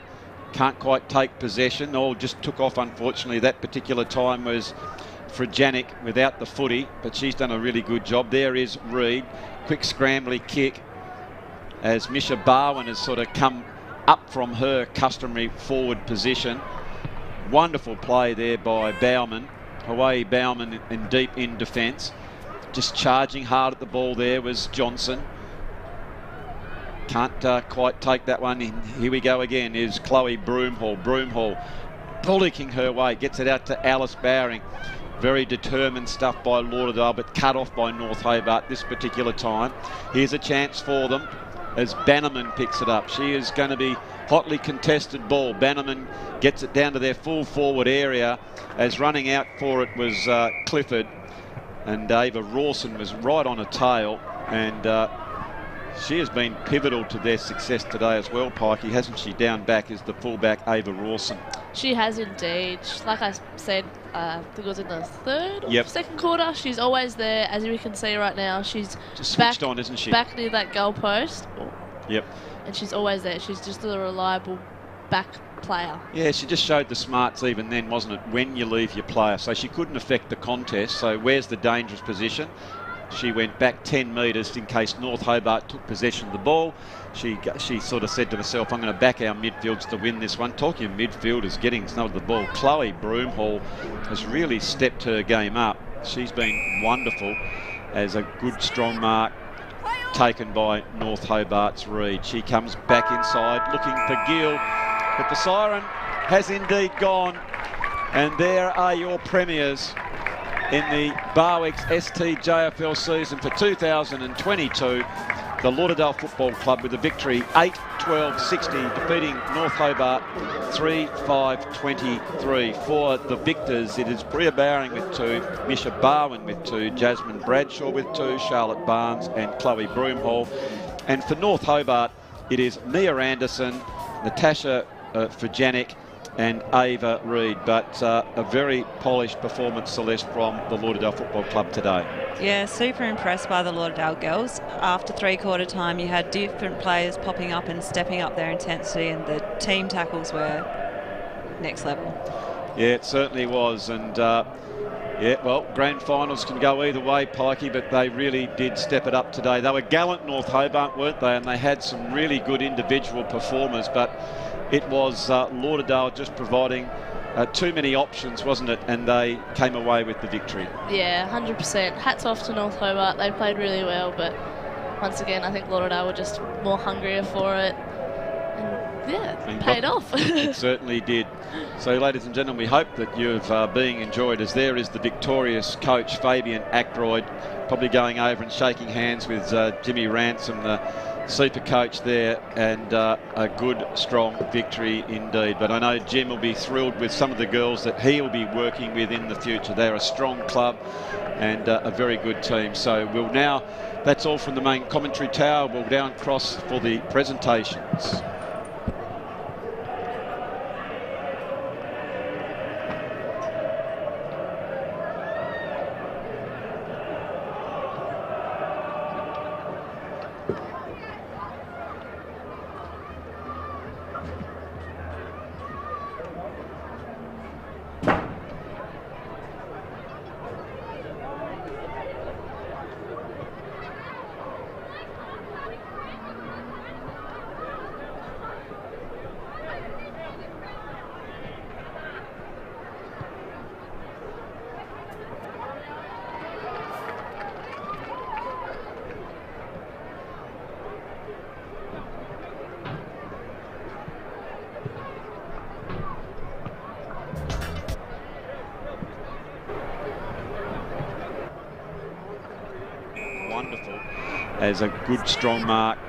Can't quite take possession. All just took off, unfortunately. That particular time was Frajanic without the footy, but she's done a really good job. There is Reid. Quick scrambly kick as Misha Barwin has sort of come up from her customary forward position. Wonderful play there by Bauman. Away Bauman and deep in defence. Just charging hard at the ball there was Johnson. Can't quite take that one in. Here we go again, is Chloe Broomhall. Broomhall bullocking her way, gets it out to Alice Bowring. Very determined stuff by Lauderdale, but cut off by North Hobart this particular time. Here's a chance for them as Bannerman picks it up. She is going to be hotly contested ball. Bannerman gets it down to their full forward area, as running out for it was Clifford, and Ava Rawson was right on her tail, and she has been pivotal to their success today as well, Pikey, hasn't she? Down back is the fullback, Ava Rawson. She has indeed. Like I said, I think it was in the second quarter. She's always there, as we can see right now. She's just switched on, isn't she? Back near that goal post. Yep. And she's always there. She's just a reliable back player. Yeah, she just showed the smarts even then, wasn't it? When you leave your player. So she couldn't affect the contest. So where's the dangerous position? She went back 10 metres in case North Hobart took possession of the ball. She sort of said to herself, I'm going to back our midfields to win this one. Talking of midfielders getting snub of the ball, Chloe Broomhall has really stepped her game up. She's been wonderful as a good strong mark taken by North Hobart's Reid. She comes back inside looking for Gill, but the siren has indeed gone, and there are your premiers in the Barwick's STJFL season for 2022. The Lauderdale Football Club with a victory 8-12-60, defeating North Hobart 3-5-23. For the victors, it is Priya Bowring with 2, Misha Barwin with 2, Jasmine Bradshaw with 2, Charlotte Barnes and Chloe Broomhall. And for North Hobart, it is Mia Anderson, Natasha Frajanic and Ava Reid, but a very polished performance, Celeste, from the Lauderdale Football Club today. Yeah, super impressed by the Lauderdale girls. After three-quarter time, you had different players popping up and stepping up their intensity, and the team tackles were next level. Yeah, it certainly was, and yeah, well, grand finals can go either way, Pikey, but they really did step it up today. They were gallant, North Hobart, weren't they? And they had some really good individual performers, but it was Lauderdale just providing too many options, wasn't it? And they came away with the victory. Yeah, 100%. Hats off to North Hobart. They played really well, but once again, I think Lauderdale were just more hungrier for it. And yeah, it paid off. It certainly did. So, ladies and gentlemen, we hope that you've being enjoyed, as there is the victorious coach, Fabian Ackroyd, probably going over and shaking hands with Jimmy Ransom, the super coach there, and a good strong victory indeed. But I know Jim will be thrilled with some of the girls that he'll be working with in the future. They're a strong club and a very good team. So we'll now, that's all from the main commentary tower. We'll down across for the presentations. as a good strong mark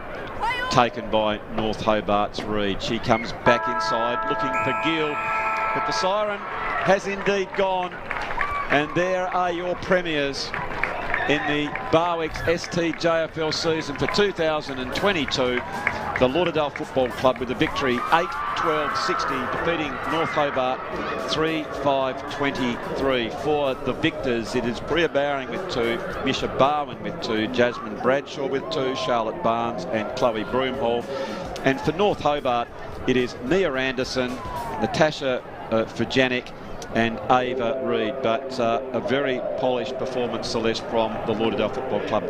taken by North Hobart's Reed. She comes back inside looking for Gill, but the siren has indeed gone, and there are your premiers in the Barwick's STJFL season for 2022. The Lauderdale Football Club with a victory 8-12-60, defeating North Hobart 3-5-23. For the victors, it is Bria Bowring with 2, Misha Barwin with 2, Jasmine Bradshaw with 2, Charlotte Barnes and Chloe Broomhall. And for North Hobart, it is Mia Anderson, Natasha Fujanic and Ava Reid. But a very polished performance, Celeste, from the Lauderdale Football Club.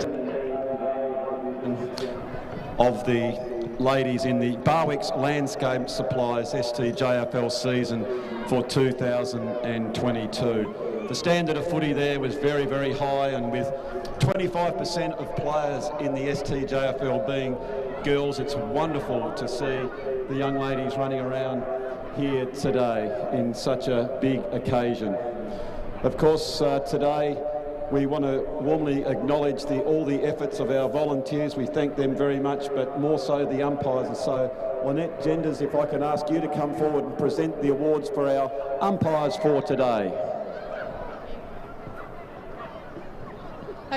Of the ladies in the Barwick's Landscape Supplies STJFL season for 2022. The standard of footy there was very, very high, and with 25% of players in the STJFL being girls, it's wonderful to see the young ladies running around here today in such a big occasion. Of course, today we want to warmly acknowledge all the efforts of our volunteers. We thank them very much, but more so the umpires. And so, Lynette Genders, if I can ask you to come forward and present the awards for our umpires for today.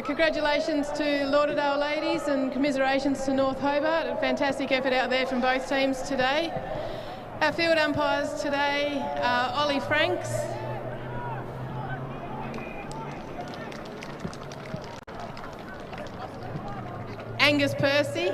Congratulations to Lauderdale ladies and commiserations to North Hobart. A fantastic effort out there from both teams today. Our field umpires today are Ollie Franks, Angus Percy,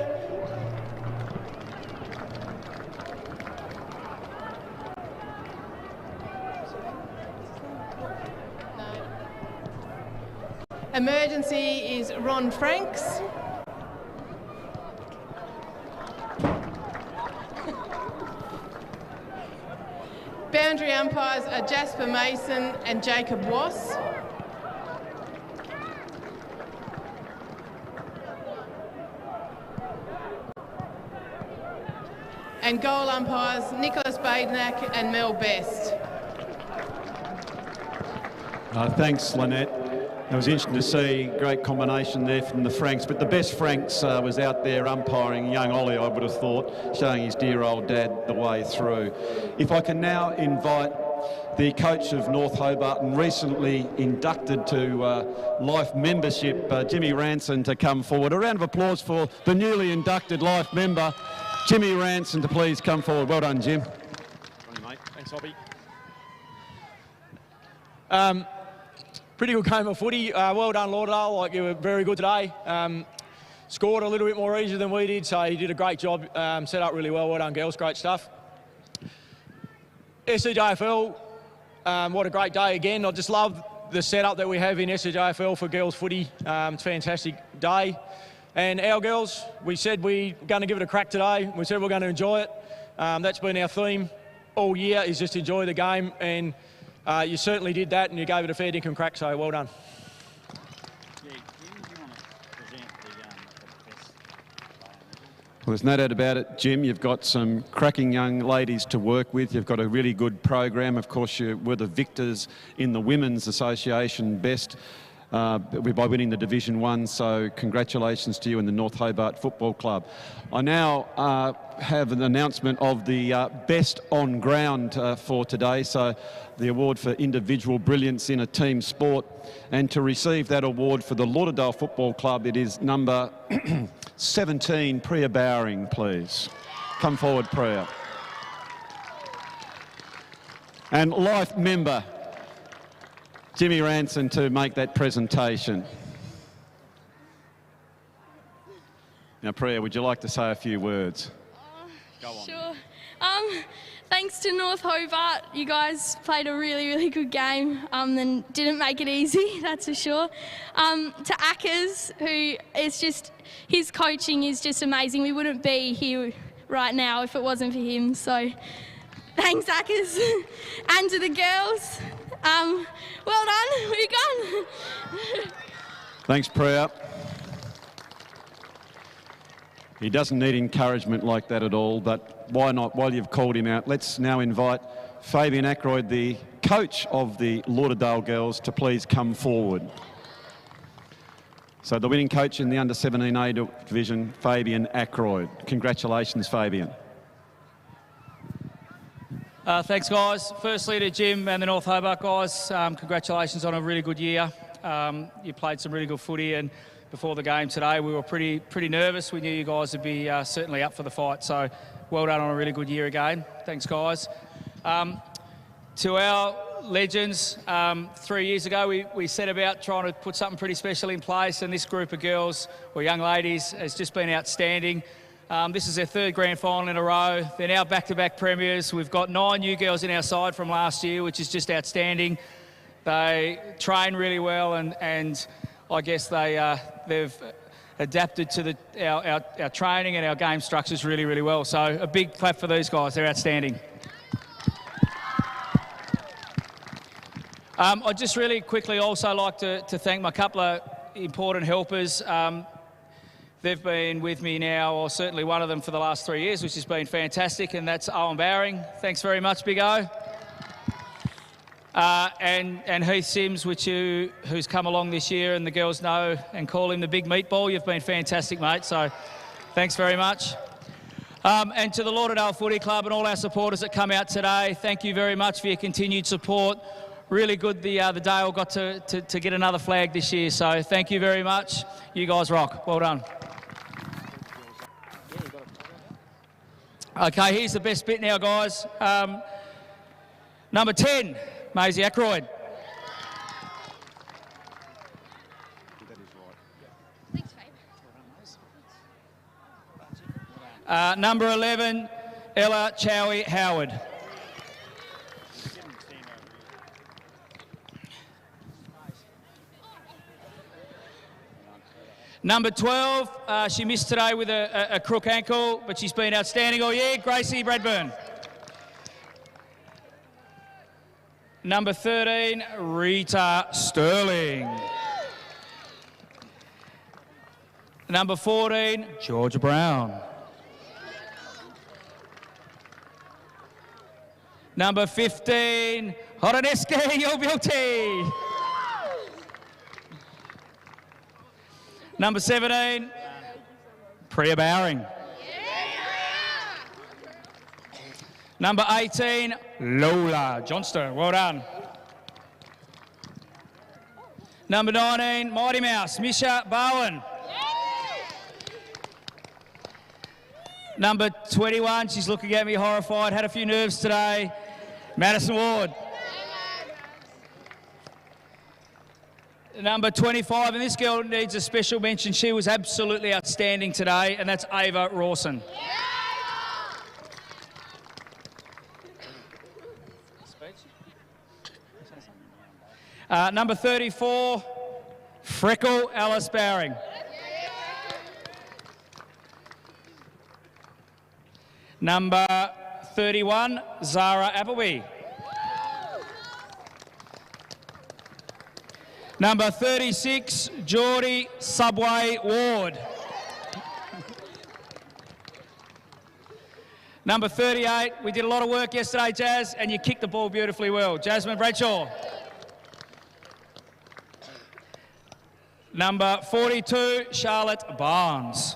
emergency is Ron Franks, boundary umpires are Jasper Mason and Jacob Wass. And goal umpires Nicholas Badenack and Mel Best. Thanks, Lynette. It was interesting to see great combination there from the Franks, but the best Franks was out there umpiring young Ollie, I would have thought, showing his dear old dad the way through. If I can now invite the coach of North Hobart and recently inducted to Life membership, Jimmy Ranson, to come forward. A round of applause for the newly inducted Life member, Jimmy Ranson, to please come forward. Well done, Jim. Mate. Thanks, Hobby. Pretty good game of footy. Well done, Lauderdale. Like, you were very good today. Scored a little bit more easier than we did, so you did a great job. Set up really well. Well done, girls. Great stuff. STJFL, what a great day again. I just love the setup that we have in STJFL for girls footy. It's a fantastic day. And our girls, we said we're going to give it a crack today. We said we're going to enjoy it. That's been our theme all year, is just enjoy the game. And you certainly did that, and you gave it a fair dinkum crack, so well done. Well, there's no doubt about it, Jim. You've got some cracking young ladies to work with. You've got a really good program. Of course, you were the victors in the Women's Association Best by winning the Division 1, so congratulations to you and the North Hobart Football Club. I now have an announcement of the Best on Ground for today, so the award for individual brilliance in a team sport. And to receive that award for the Lauderdale Football Club, it is number 17, Priya Bowring, please. Come forward, Priya. And Life member, Jimmy Ranson, to make that presentation. Now, Priya, would you like to say a few words? Go on. Sure. Thanks to North Hobart, you guys played a really, really good game and didn't make it easy, that's for sure. To Ackers, who is just, his coaching is just amazing. We wouldn't be here right now if it wasn't for him, so thanks, Ackers. And to the girls, well done, we gone. Thanks, Priya. He doesn't need encouragement like that at all, but why not? While you've called him out, let's now invite Fabian Ackroyd, the coach of the Lauderdale girls, to please come forward. So the winning coach in the under-17A division, Fabian Ackroyd. Congratulations, Fabian. Thanks, guys. Firstly to Jim and the North Hobart guys, congratulations on a really good year. You played some really good footy, and before the game today we were pretty nervous. We knew you guys would be certainly up for the fight, so well done on a really good year again. Thanks, guys. To our legends, 3 years ago we set about trying to put something pretty special in place, and this group of girls or young ladies has just been outstanding. This is their third grand final in a row. They're now back-to-back premiers. We've got 9 new girls in our side from last year, which is just outstanding. They train really well, and I guess they've adapted to our training and our game structures really well. So a big clap for these guys. They're outstanding. I'd just really quickly also like to thank my couple of important helpers. They've been with me now, or certainly one of them, for the last 3 years, which has been fantastic, and that's Owen Bowring. Thanks very much, Big O. And Heath Sims, who's come along this year, and the girls know and call him the big meatball. You've been fantastic, mate, so thanks very much. And to the Lauderdale Footy Club and all our supporters that come out today, thank you very much for your continued support. Really good the Dale got to get another flag this year, so thank you very much. You guys rock. Well done. Okay, here's the best bit now, guys. Number 10, Maisie Ackroyd. Number 11, Ella Chowie Howard. Number 12, she missed today with a crook ankle, but she's been outstanding all year, Gracie Bradburn. Number 13, Rita Sterling. Number 14, Georgia Brown. Number 15, Horoneske Yobilti. Number 17, Priya Bowring. Number 18, Lola Johnston. Well done. Number 19, Mighty Mouse, Misha Bowen. Number 21, she's looking at me horrified, had a few nerves today, Madison Ward. Number 25, and this girl needs a special mention. She was absolutely outstanding today, and that's Ava Rawson. Number 34, Freckle Alice Bowring. Number 31, Zara Appleby. Number 36, Geordie Subway Ward. Number 38, we did a lot of work yesterday, Jazz, and you kicked the ball beautifully well, Jasmine Bradshaw. Number 42, Charlotte Barnes.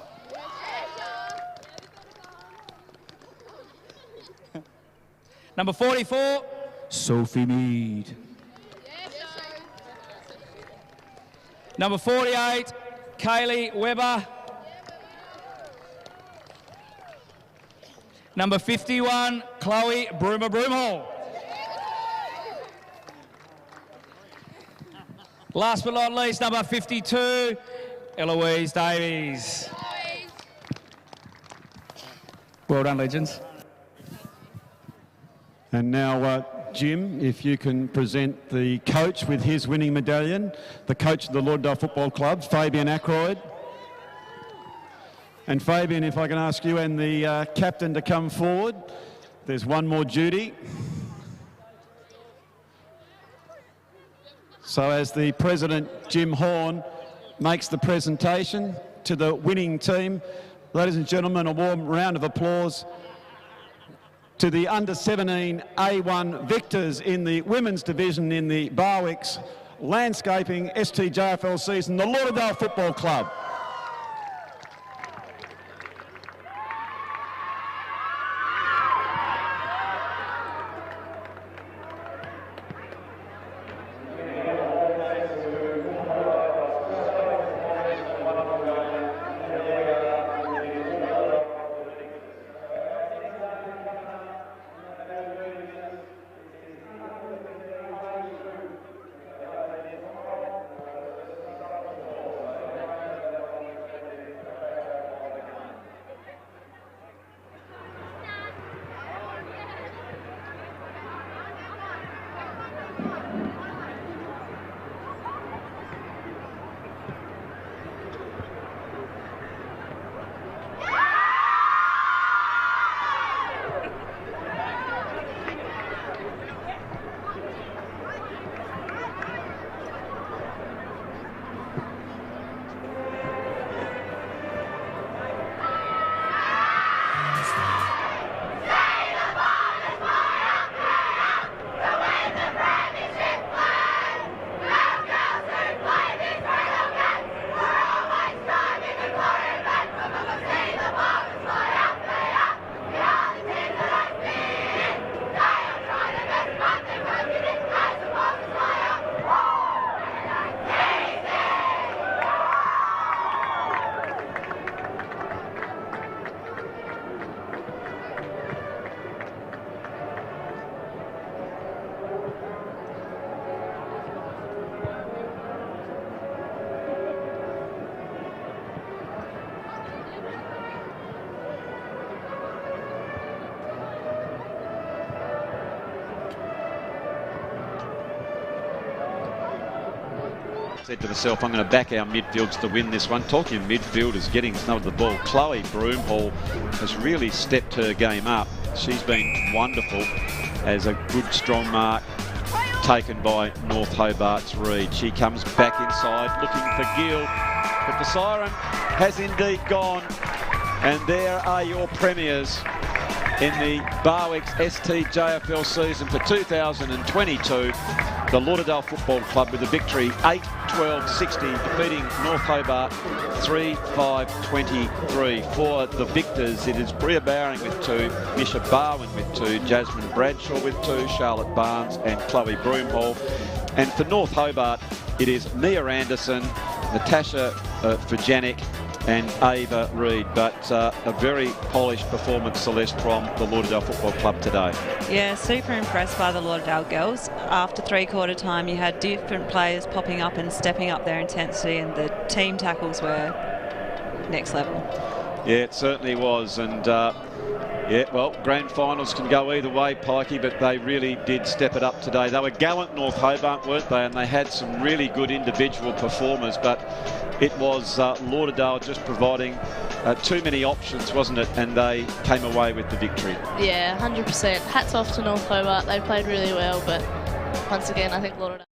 Number 44, Sophie Mead. Number 48, Kaylee Webber. Number 51, Chloe Broomer-Broomhall. Last but not least, number 52, Eloise Davies. Well done, legends. And now, Jim, if you can present the coach with his winning medallion, the coach of the Lauderdale Football Club, Fabian Ackroyd. And Fabian, if I can ask you and the captain to come forward, there's one more duty. So as the president, Jim Horn, makes the presentation to the winning team, ladies and gentlemen, a warm round of applause to the under-17 A1 victors in the women's division in the Barwicks landscaping STJFL season, the Lauderdale Football Club. Said to myself, I'm going to back our midfields to win this one. Talking of midfielders getting some of the ball, Chloe Broomhall has really stepped her game up. She's been wonderful as a good strong mark taken by North Hobart's Reed. She comes back inside looking for Gill, but the siren has indeed gone, and there are your premiers in the Barwick's STJFL season for 2022. The Lauderdale Football Club with a victory 8-12-60, defeating North Hobart 3-5-23. For the victors, it is Bria Bowring with 2, Misha Barwin with 2, Jasmine Bradshaw with 2, Charlotte Barnes and Chloe Broomhall. And for North Hobart, it is Mia Anderson, Natasha Fujanic and Ava Reid. But a very polished performance, Celeste, from the Lauderdale Football Club today. Yeah, super impressed by the Lauderdale girls. After three-quarter time, you had different players popping up and stepping up their intensity, and the team tackles were next level. Yeah, it certainly was. And yeah, well, grand finals can go either way, Pikey, but they really did step it up today. They were gallant, North Hobart, weren't they? And they had some really good individual performers, but it was Lauderdale just providing too many options, wasn't it? And they came away with the victory. Yeah, 100%. Hats off to North Hobart. They played really well, but once again, I think Lauderdale...